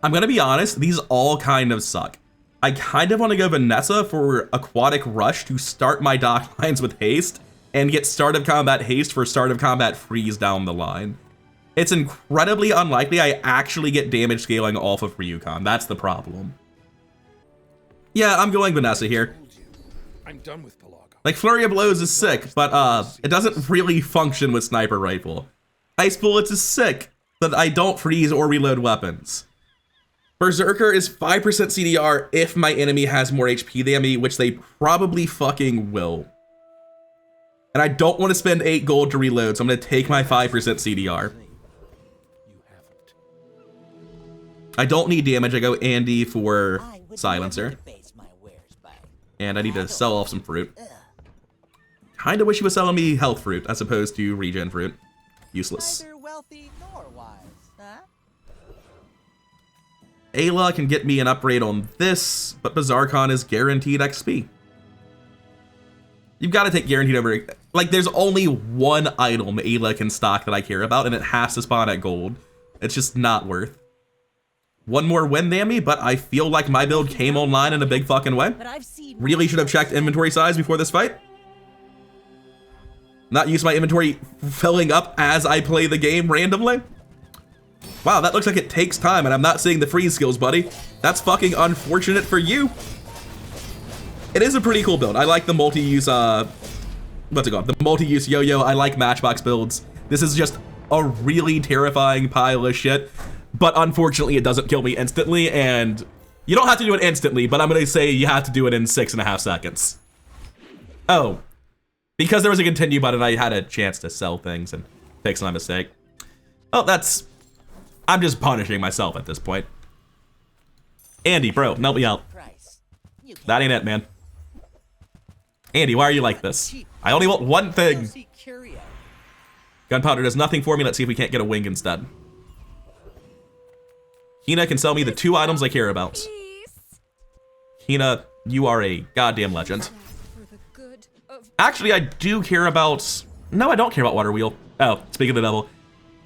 I'm gonna be honest, these all kind of suck. I kind of want to go Vanessa for Aquatic Rush to start my dock lines with haste and get start of combat haste for start of combat freeze down the line. It's incredibly unlikely I actually get damage scaling off of Ryukon. That's the problem. Yeah, I'm going Vanessa here. I'm done with Pelago. Like, Flurry of Blows is sick, but it doesn't really function with Sniper Rifle. Ice Bullets is sick, but I don't freeze or reload weapons. Berserker is 5% CDR if my enemy has more HP than me, which they probably fucking will. And I don't want to spend 8 gold to reload, so I'm going to take my 5% CDR. I don't need damage. I go Andy for Silencer. And I need to sell off some fruit. Kinda wish he was selling me health fruit as opposed to regen fruit. Useless. Neither wealthy nor wise, huh? Ayla can get me an upgrade on this, but Bazaar is guaranteed XP. You've got to take guaranteed over. Like, there's only 1 item Ayla can stock that I care about, and it has to spawn at gold. It's just not worth. 1 more win than me, but I feel like my build came online in a big fucking way. Really should have checked inventory size before this fight. Not use my inventory filling up as I play the game randomly. Wow, that looks like it takes time, and I'm not seeing the freeze skills, buddy. That's fucking unfortunate for you. It is a pretty cool build. I like the multi-use, what's it called? The multi-use yo-yo. I like matchbox builds. This is just a really terrifying pile of shit. But unfortunately, it doesn't kill me instantly, and you don't have to do it instantly, but I'm gonna say you have to do it in 6.5 seconds. Oh, because there was a continue button, I had a chance to sell things and fix my mistake. Oh, I'm just punishing myself at this point. Andy, bro, help me out. That ain't it, man. Andy, why are you like this? I only want 1 thing. Gunpowder does nothing for me. Let's see if we can't get a wing instead. Hina can sell me the 2 items I care about. Hina, you are a goddamn legend. Actually, I do care about... No, I don't care about Water Wheel. Oh, speaking of the devil.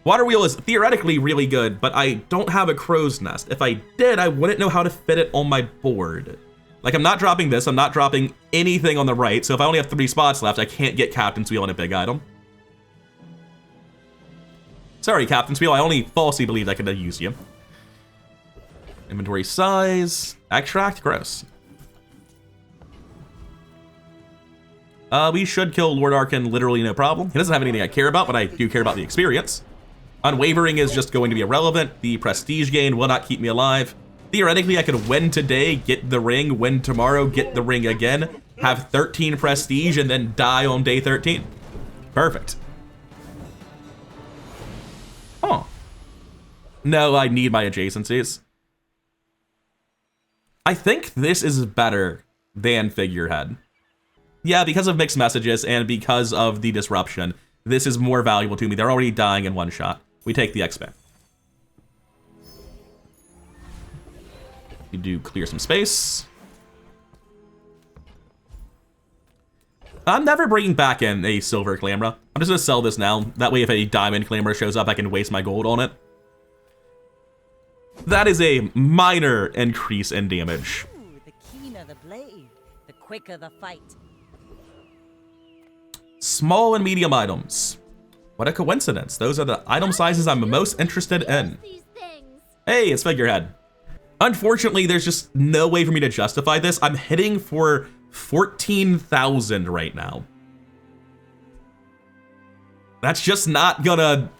Water Wheel is theoretically really good, but I don't have a crow's nest. If I did, I wouldn't know how to fit it on my board. Like, I'm not dropping this. I'm not dropping anything on the right, so if I only have 3 spots left, I can't get Captain's Wheel on a big item. Sorry, Captain's Wheel. I only falsely believed I could use you. Inventory size, extract, gross. We should kill Lord Arkan literally no problem. He doesn't have anything I care about, but I do care about the experience. Unwavering is just going to be irrelevant. The prestige gain will not keep me alive. Theoretically, I could win today, get the ring, win tomorrow, get the ring again, have 13 prestige, and then die on day 13. Perfect. Huh. No, I need my adjacencies. I think this is better than Figurehead. Yeah, because of mixed messages and because of the disruption, this is more valuable to me. They're already dying in 1 shot. We take the XP. You do clear some space. I'm never bringing back in a silver Clamra. I'm just gonna sell this now. That way if a diamond Clamra shows up, I can waste my gold on it. That is a minor increase in damage. Ooh, the keener the blade, the quicker the fight. Small and medium items. What a coincidence. Those are the item sizes I'm most interested in. Hey, it's Figurehead. Unfortunately, there's just no way for me to justify this. I'm hitting for 14,000 right now. That's just not gonna,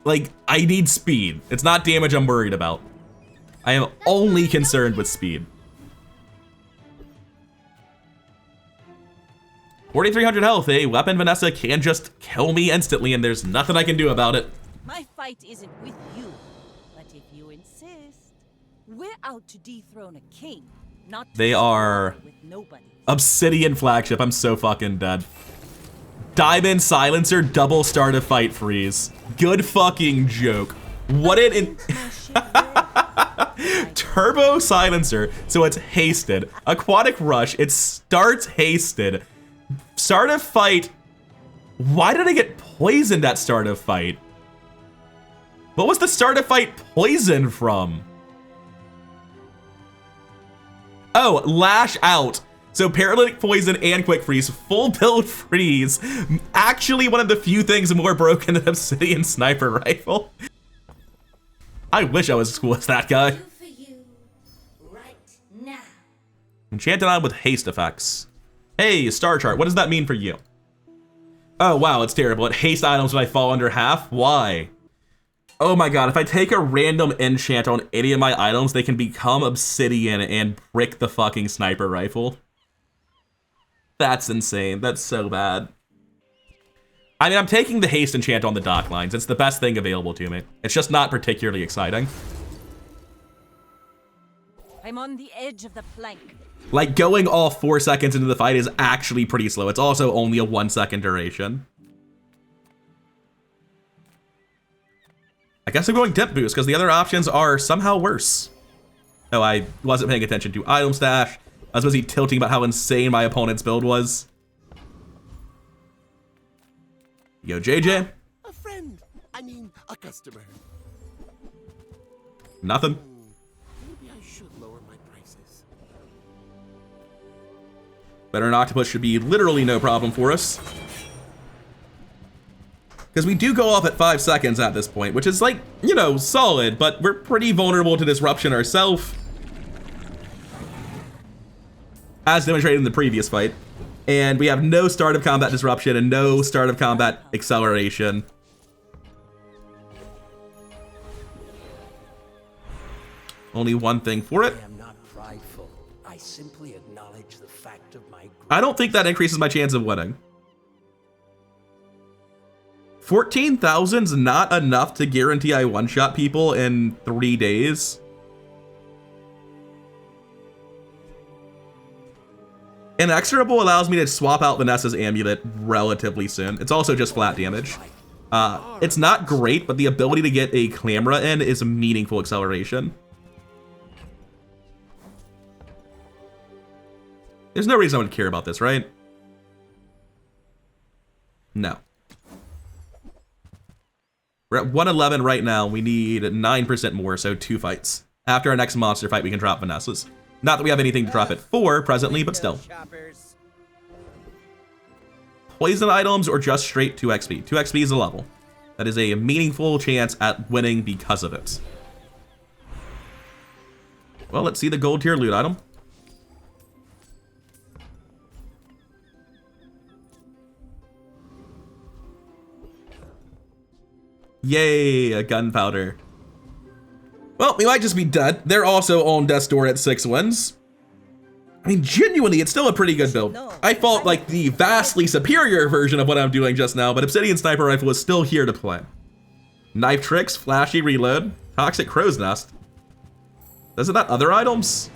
like, I need speed. It's not damage I'm worried about. I am only concerned with speed. 4,300 health. A weapon Vanessa can just kill me instantly, and there's nothing I can do about it. My fight isn't with you, but if you insist, we're out to dethrone a king, not to They are squabble with nobody. Obsidian flagship. I'm so fucking dead. Diamond silencer, double start of fight freeze. Good fucking joke. What it in turbo silencer, so it's hasted. Aquatic rush, it starts hasted. Start of fight. Why did I get poisoned at start of fight? What was the start of fight poison from? Oh, lash out. So paralytic poison and quick freeze, full build freeze. Actually one of the few things more broken than obsidian sniper rifle. I wish I was as cool as that guy. For you, right now. Enchanted item with haste effects. Hey, star chart, what does that mean for you? Oh wow, it's terrible. It haste items when I fall under half. Why? Oh my god, if I take a random enchant on any of my items, they can become obsidian and brick the fucking sniper rifle. That's insane. That's so bad. I mean, I'm taking the haste enchant on the dock lines. It's the best thing available to me. It's just not particularly exciting. I'm on the edge of the plank. Like, going all 4 seconds into the fight is actually pretty slow. It's also only a 1 second duration. I guess I'm going dip boost because the other options are somehow worse. Oh, I wasn't paying attention to item stash. I was busy tilting about how insane my opponent's build was. Yo, JJ. A friend. I mean, a customer. Nothing. Maybe I should lower my prices. Better an octopus should be literally no problem for us. Because we do go off at 5 seconds at this point, which is like, you know, solid, but we're pretty vulnerable to disruption ourselves. As demonstrated in the previous fight. And we have no start of combat disruption and no start of combat acceleration. Only one thing for it. I am not prideful. I simply acknowledge the fact of my I don't think that increases my chance of winning. 14,000's not enough to guarantee I one-shot people in 3 days. Inexorable allows me to swap out Vanessa's amulet relatively soon. It's also just flat damage. It's not great, but the ability to get a Clamora in is a meaningful acceleration. There's no reason I would care about this, right? No. We're at 111 right now. We need 9% more, so 2 fights. After our next monster fight, we can drop Vanessa's. Not that we have anything to drop it for presently, but still. Poison items or just straight 2 XP. 2 XP is a level. That is a meaningful chance at winning because of it. Well, let's see the gold tier loot item. Yay, a gunpowder. Well, we might just be dead. They're also on death's door at 6 wins. I mean, genuinely, it's still a pretty good build. I fought like the vastly superior version of what I'm doing just now, but Obsidian Sniper Rifle is still here to play. Knife tricks, flashy reload, toxic crow's nest. Isn't that other items?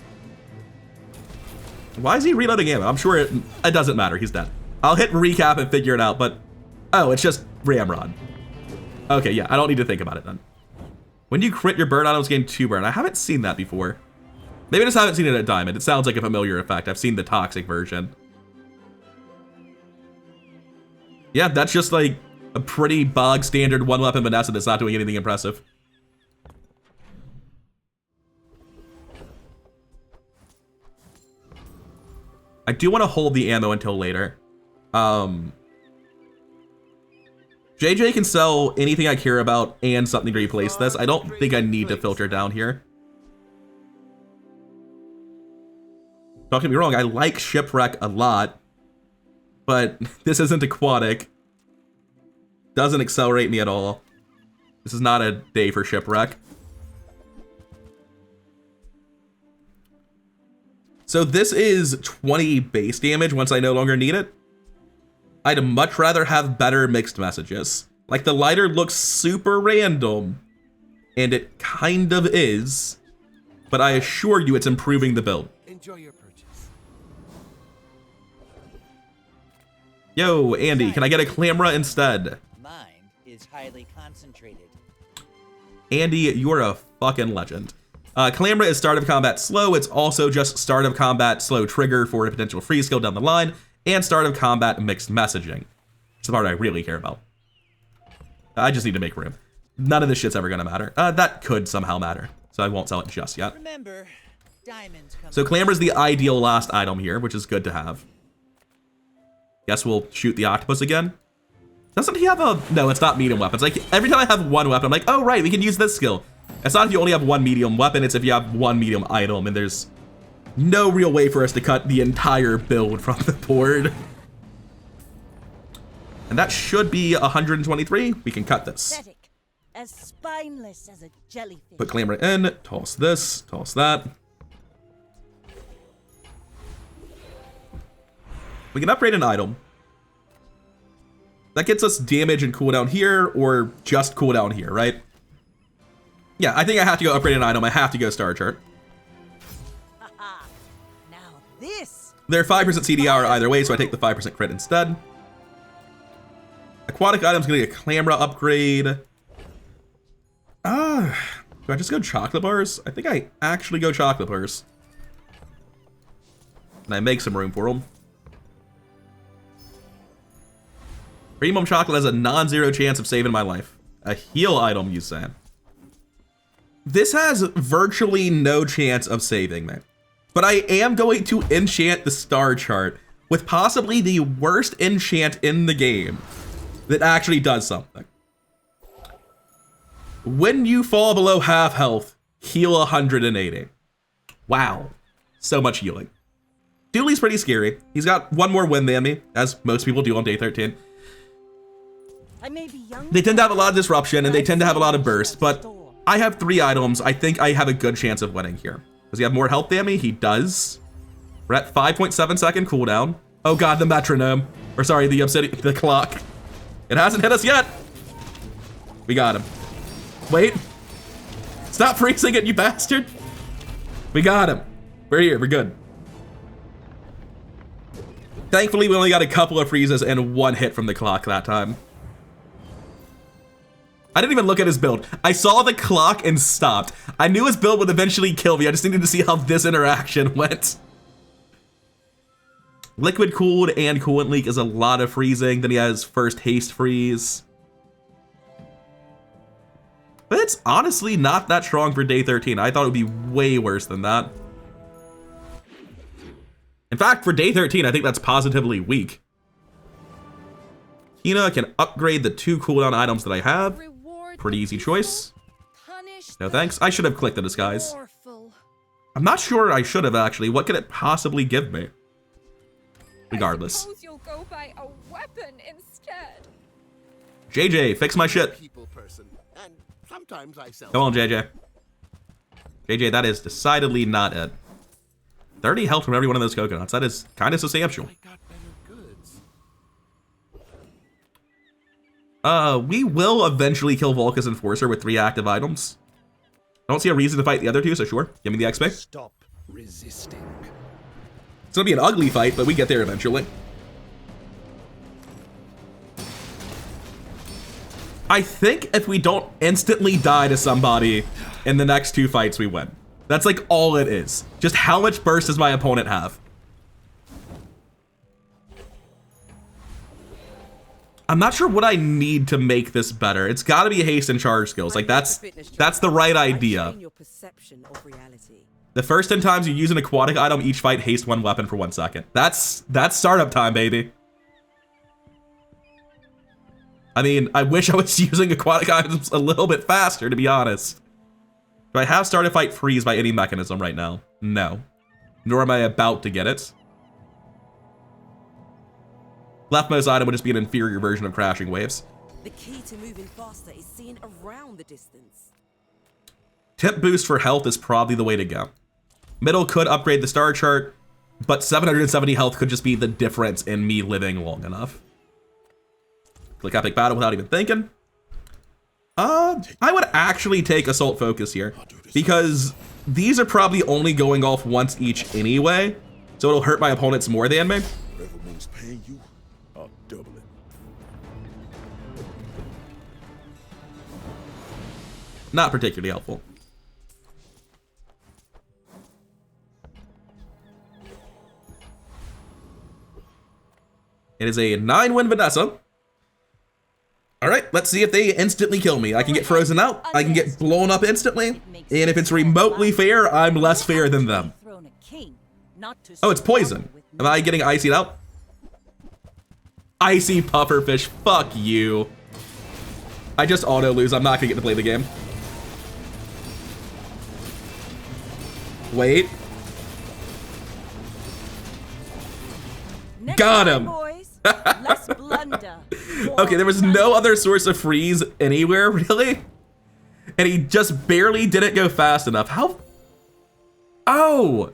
Why is he reloading ammo? I'm sure it doesn't matter. He's dead. I'll hit recap and figure it out, but oh, it's just Ramrod. Okay, yeah, I don't need to think about it then. When you crit, your burn items gain 2 burn. I haven't seen that before. Maybe I just haven't seen it at Diamond. It sounds like a familiar effect. I've seen the toxic version. Yeah, that's just like a pretty bog standard 1-weapon Vanessa that's not doing anything impressive. I do want to hold the ammo until later. JJ can sell anything I care about and something to replace this. I don't think I need to filter down here. Don't get me wrong, I like Shipwreck a lot, but this isn't aquatic. Doesn't accelerate me at all. This is not a day for Shipwreck. So this is 20 base damage once I no longer need it. I'd much rather have better mixed messages. Like, the lighter looks super random, and it kind of is, but I assure you it's improving the build. Enjoy your purchase. Yo, Andy, can I get a Clamra instead? Mine is highly concentrated. Andy, you're a fucking legend. Clamra is start of combat slow. It's also just start of combat slow trigger for a potential free skill down the line, and start of combat mixed messaging. It's the part I really care about. I just need to make room. None of this shit's ever gonna matter. That could somehow matter, so I won't sell it just yet. Remember, diamonds come. So Clamra's the ideal last item here, which is good to have. Guess we'll shoot the octopus again. Doesn't he have a... No, it's not medium weapons. Like, every time I have one weapon, I'm like, oh, right, we can use this skill. It's not if you only have one medium weapon, it's if you have one medium item, and there's no real way for us to cut the entire build from the board. And that should be 123. We can cut this. Pathetic, as spineless as a jellyfish. Put Clamra in, toss this, toss that. We can upgrade an item. That gets us damage and cooldown here, or just cooldown here, right? Yeah, I think I have to go upgrade an item. I have to go Star Chart. Haha. Now this. They're 5% CDR either way, so I take the 5% crit instead. Aquatic item's gonna get a Clamra upgrade. Do I just go chocolate bars? I think I actually go chocolate bars. And I make some room for them. Premium chocolate has a non-zero chance of saving my life. A heal item, you say? This has virtually no chance of saving me. But I am going to enchant the Star Chart with possibly the worst enchant in the game that actually does something. When you fall below half health, heal 180. Wow. So much healing. Dooley's pretty scary. He's got one more win than me, as most people do on day 13. I may be young. They tend to have a lot of disruption, and they tend to have a lot of burst, but I have 3 items. I think I have a good chance of winning here. Does he have more health than me? He does. We're at 5.7 second cooldown. Oh god, the metronome. Or sorry, the clock. It hasn't hit us yet. We got him. Wait. Stop freezing it, you bastard. We got him. We're here, we're good. Thankfully, we only got a couple of freezes and 1 hit from the clock that time. I didn't even look at his build. I saw the clock and stopped. I knew his build would eventually kill me. I just needed to see how this interaction went. Liquid cooled and coolant leak is a lot of freezing. Then he has first haste freeze. But it's honestly not that strong for day 13. I thought it would be way worse than that. In fact, for day 13, I think that's positively weak. Hina can upgrade the 2 cooldown items that I have. Pretty easy choice. No thanks. I should have clicked the disguise. I'm not sure I should have actually. What could it possibly give me? Regardless. You'll go buy a weapon instead. JJ, fix my shit. People person, and sometimes I sell. Come on, JJ. JJ, that is decidedly not it. 30 health from every one of those coconuts. That is kind of substantial. I got better goods. We will eventually kill Volca's Enforcer with 3 active items. I don't see a reason to fight the other 2, so sure. Give me the XP. Stop resisting. It's gonna be an ugly fight, but we get there eventually. I think if we don't instantly die to somebody in the next 2 fights, we win. That's like all it is. Just how much burst does my opponent have? I'm not sure what I need to make this better. It's got to be haste and charge skills. Like that's the right idea. The first 10 times you use an aquatic item, each fight haste 1 weapon for 1 second. That's startup time, baby. I mean, I wish I was using aquatic items a little bit faster, to be honest. Do I have start a fight freeze by any mechanism right now? No. nor am I about to get it. Leftmost item would just be an inferior version of crashing waves. The key to moving faster is seeing around the distance. Tip boost for health is probably the way to go. Middle could upgrade the star chart, but 770 health could just be the difference in me living long enough. Click epic battle without even thinking. I would actually take assault focus here because these are probably only going off once each anyway, so it'll hurt my opponents more than me. Whatever means paying you, I'll double it. Not particularly helpful. It is a 9-win Vanessa. All right, let's see if they instantly kill me. I can get frozen out. I can get blown up instantly. And if it's remotely fair, I'm less fair than them. Oh, it's poison. Am I getting icied out? Icy pufferfish. Fuck you. I just auto lose. I'm not gonna get to play the game. Wait. Got him. Less blunder. Okay, there was no other source of freeze anywhere, really? And he just barely didn't go fast enough. How? Oh!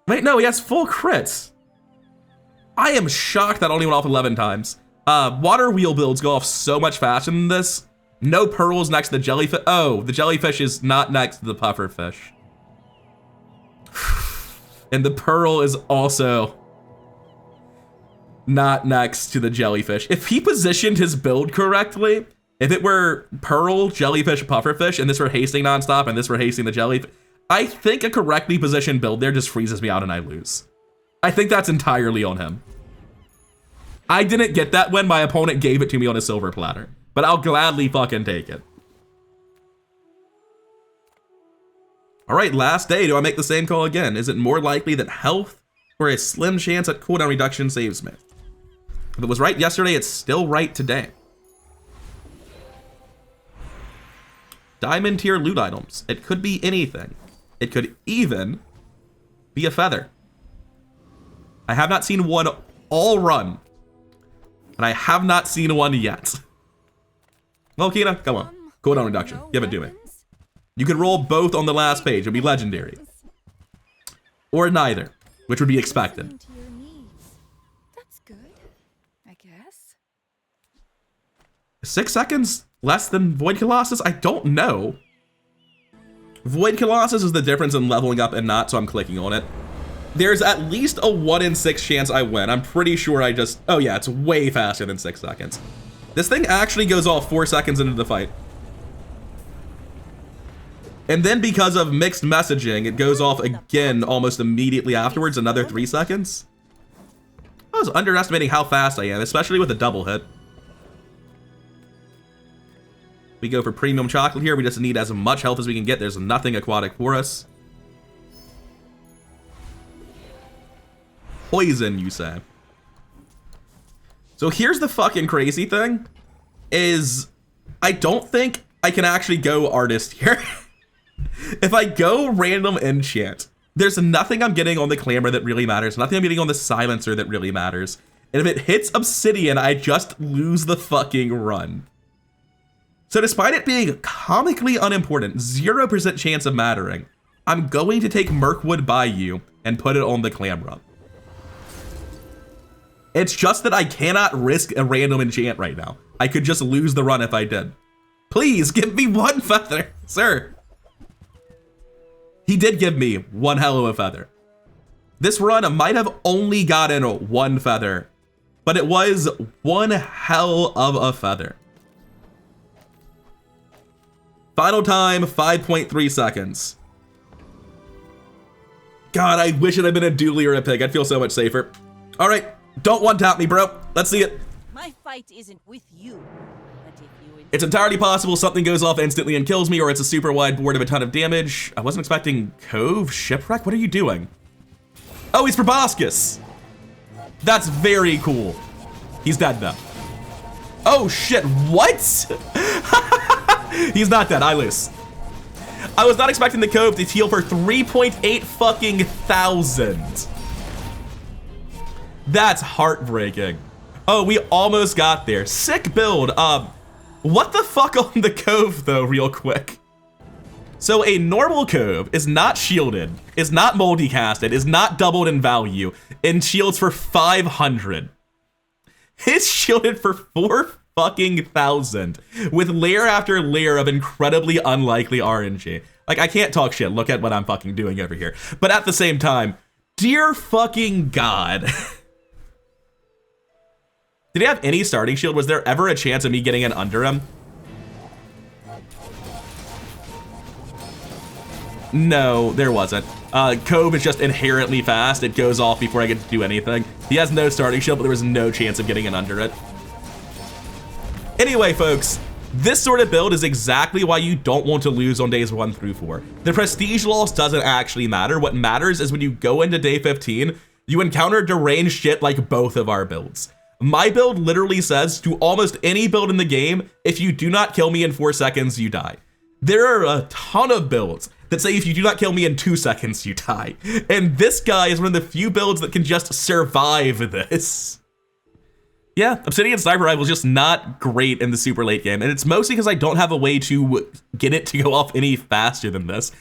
Wait, no, he has full crits. I am shocked that only went off 11 times. Water wheel builds go off so much faster than this. No pearls next to the jellyfish. Oh, the jellyfish is not next to the pufferfish. And the pearl is also not next to the jellyfish. If he positioned his build correctly, if it were pearl, jellyfish, pufferfish, and this were hasting nonstop, and this were hasting the jellyfish, I think a correctly positioned build there just freezes me out and I lose. I think that's entirely on him. I didn't get that when my opponent gave it to me on a silver platter, but I'll gladly fucking take it. All right, last day. Do I make the same call again? Is it more likely that health or a slim chance at cooldown reduction saves me? If it was right yesterday, it's still right today. Diamond tier loot items. It could be anything. It could even be a feather. I have not seen one all run. And I have not seen one yet. Well, Kina, come on. Cooldown reduction. Give it to me. You could roll both on the last page. It'd be legendary. Or neither, which would be expected. That's good, I guess. 6 seconds less than Void Colossus? I don't know. Void Colossus is the difference in leveling up and not, so I'm clicking on it. There's at least a 1 in 6 chance I win. I'm pretty sure I just... Oh yeah, it's way faster than 6 seconds. This thing actually goes off 4 seconds into the fight. And then because of mixed messaging, it goes off again almost immediately afterwards, another 3 seconds. I was underestimating how fast I am, especially with a double hit. We go for premium chocolate here. We just need as much health as we can get. There's nothing aquatic for us. Poison, you say. So here's the fucking crazy thing, is I don't think I can actually go artist here. If I go random enchant, there's nothing I'm getting on the clamor that really matters, nothing I'm getting on the silencer that really matters. And if it hits obsidian, I just lose the fucking run. So despite it being comically unimportant, 0% chance of mattering, I'm going to take Mirkwood Bayou and put it on the clamor. It's just that I cannot risk a random enchant right now. I could just lose the run if I did. Please give me 1 feather, sir. He did give me 1 hell of a feather. This run might have only gotten 1 feather, but it was 1 hell of a feather. Final time, 5.3 seconds. God, I wish it had been a dually or a pig. I'd feel so much safer. All right, don't one-tap me, bro. Let's see it. My fight isn't with you, but if you It's entirely possible something goes off instantly and kills me, or it's a super wide board of a ton of damage. I wasn't expecting Cove, Shipwreck. What are you doing? Oh, he's Proboscis. That's very cool. He's dead though. Oh shit, what? He's not dead, I lose. I was not expecting the Cove to heal for 3.8 fucking thousand. That's heartbreaking. Oh, we almost got there. Sick build. What the fuck on the Cove though, real quick? So a normal Cove is not shielded, is not multicasted, is not doubled in value, and shields for 500. It's shielded for 4 fucking thousand with layer after layer of incredibly unlikely RNG. Like, I can't talk shit. Look at what I'm fucking doing over here. But at the same time, dear fucking God. Did he have any starting shield? Was there ever a chance of me getting in under him? No, there wasn't. Cove is just inherently fast. It goes off before I get to do anything. He has no starting shield, but there was no chance of getting in under it. Anyway, folks, this sort of build is exactly why you don't want to lose on days 1 through 4. The prestige loss doesn't actually matter. What matters is when you go into day 15, you encounter deranged shit like both of our builds. My build literally says to almost any build in the game, if you do not kill me in 4 seconds, you die. There are a ton of builds that say if you do not kill me in 2 seconds, you die. And this guy is one of the few builds that can just survive this. Yeah, Obsidian Sniper Rifle is just not great in the super late game, and it's mostly because I don't have a way to get it to go off any faster than this.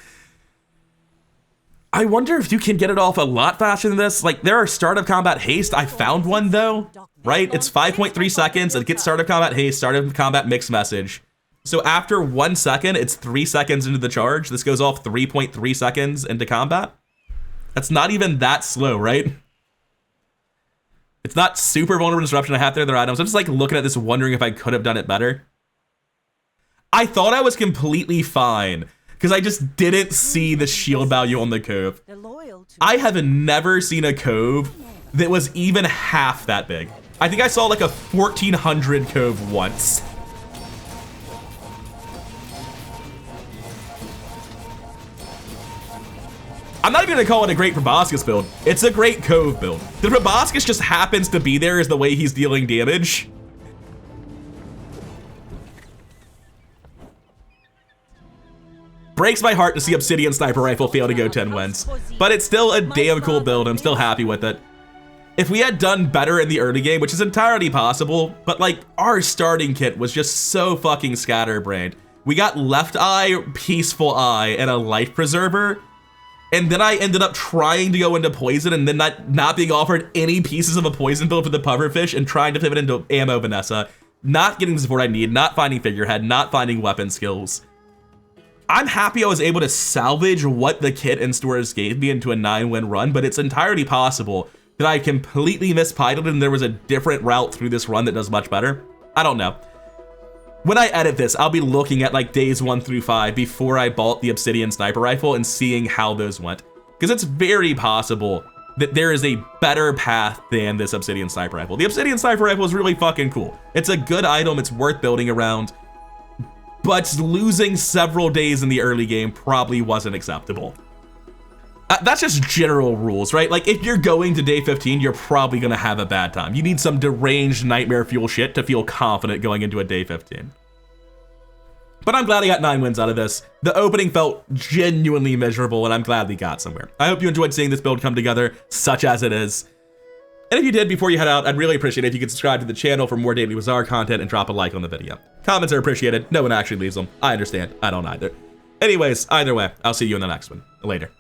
I wonder if you can get it off a lot faster than this. Like, there are start of combat haste. I found one though, right? It's 5.3 seconds. It gets start of combat haste, start of combat mixed message. So after 1 second, it's 3 seconds into the charge. This goes off 3.3 seconds into combat. That's not even that slow, right? It's not super vulnerable disruption. I have their other items. I'm just like looking at this wondering if I could have done it better. I thought I was completely fine because I just didn't see the shield value on the Cove. I have never seen a Cove that was even half that big. I think I saw like a 1400 Cove once. I'm not even gonna call it a great Proboscis build. It's a great Cove build. The Proboscis just happens to be there as the way he's dealing damage. Breaks my heart to see Obsidian Sniper Rifle fail to go 10 wins, but it's still a damn cool build. I'm still happy with it. If we had done better in the early game, which is entirely possible, but like our starting kit was just so fucking scatterbrained. We got Left Eye, Peaceful Eye, and a Life Preserver. And then I ended up trying to go into poison and then not being offered any pieces of a poison build for the pufferfish and trying to pivot into ammo Vanessa, not getting the support I need, not finding figurehead, not finding weapon skills. I'm happy I was able to salvage what the kit and stores gave me into a 9-win run, but it's entirely possible that I completely mispiloted and there was a different route through this run that does much better. I don't know. When I edit this, I'll be looking at like days 1 through 5 before I bought the Obsidian Sniper Rifle and seeing how those went. Because it's very possible that there is a better path than this Obsidian Sniper Rifle. The Obsidian Sniper Rifle is really fucking cool. It's a good item, it's worth building around, but losing several days in the early game probably wasn't acceptable. That's just general rules, right? Like, if you're going to day 15, you're probably gonna have a bad time. You need some deranged nightmare fuel shit to feel confident going into a day 15. But I'm glad I got 9 wins out of this. The opening felt genuinely miserable, and I'm glad we got somewhere. I hope you enjoyed seeing this build come together, such as it is. And if you did, before you head out, I'd really appreciate it if you could subscribe to the channel for more daily Bazaar content and drop a like on the video. Comments are appreciated. No one actually leaves them. I understand. I don't either. Anyways, either way, I'll see you in the next one. Later.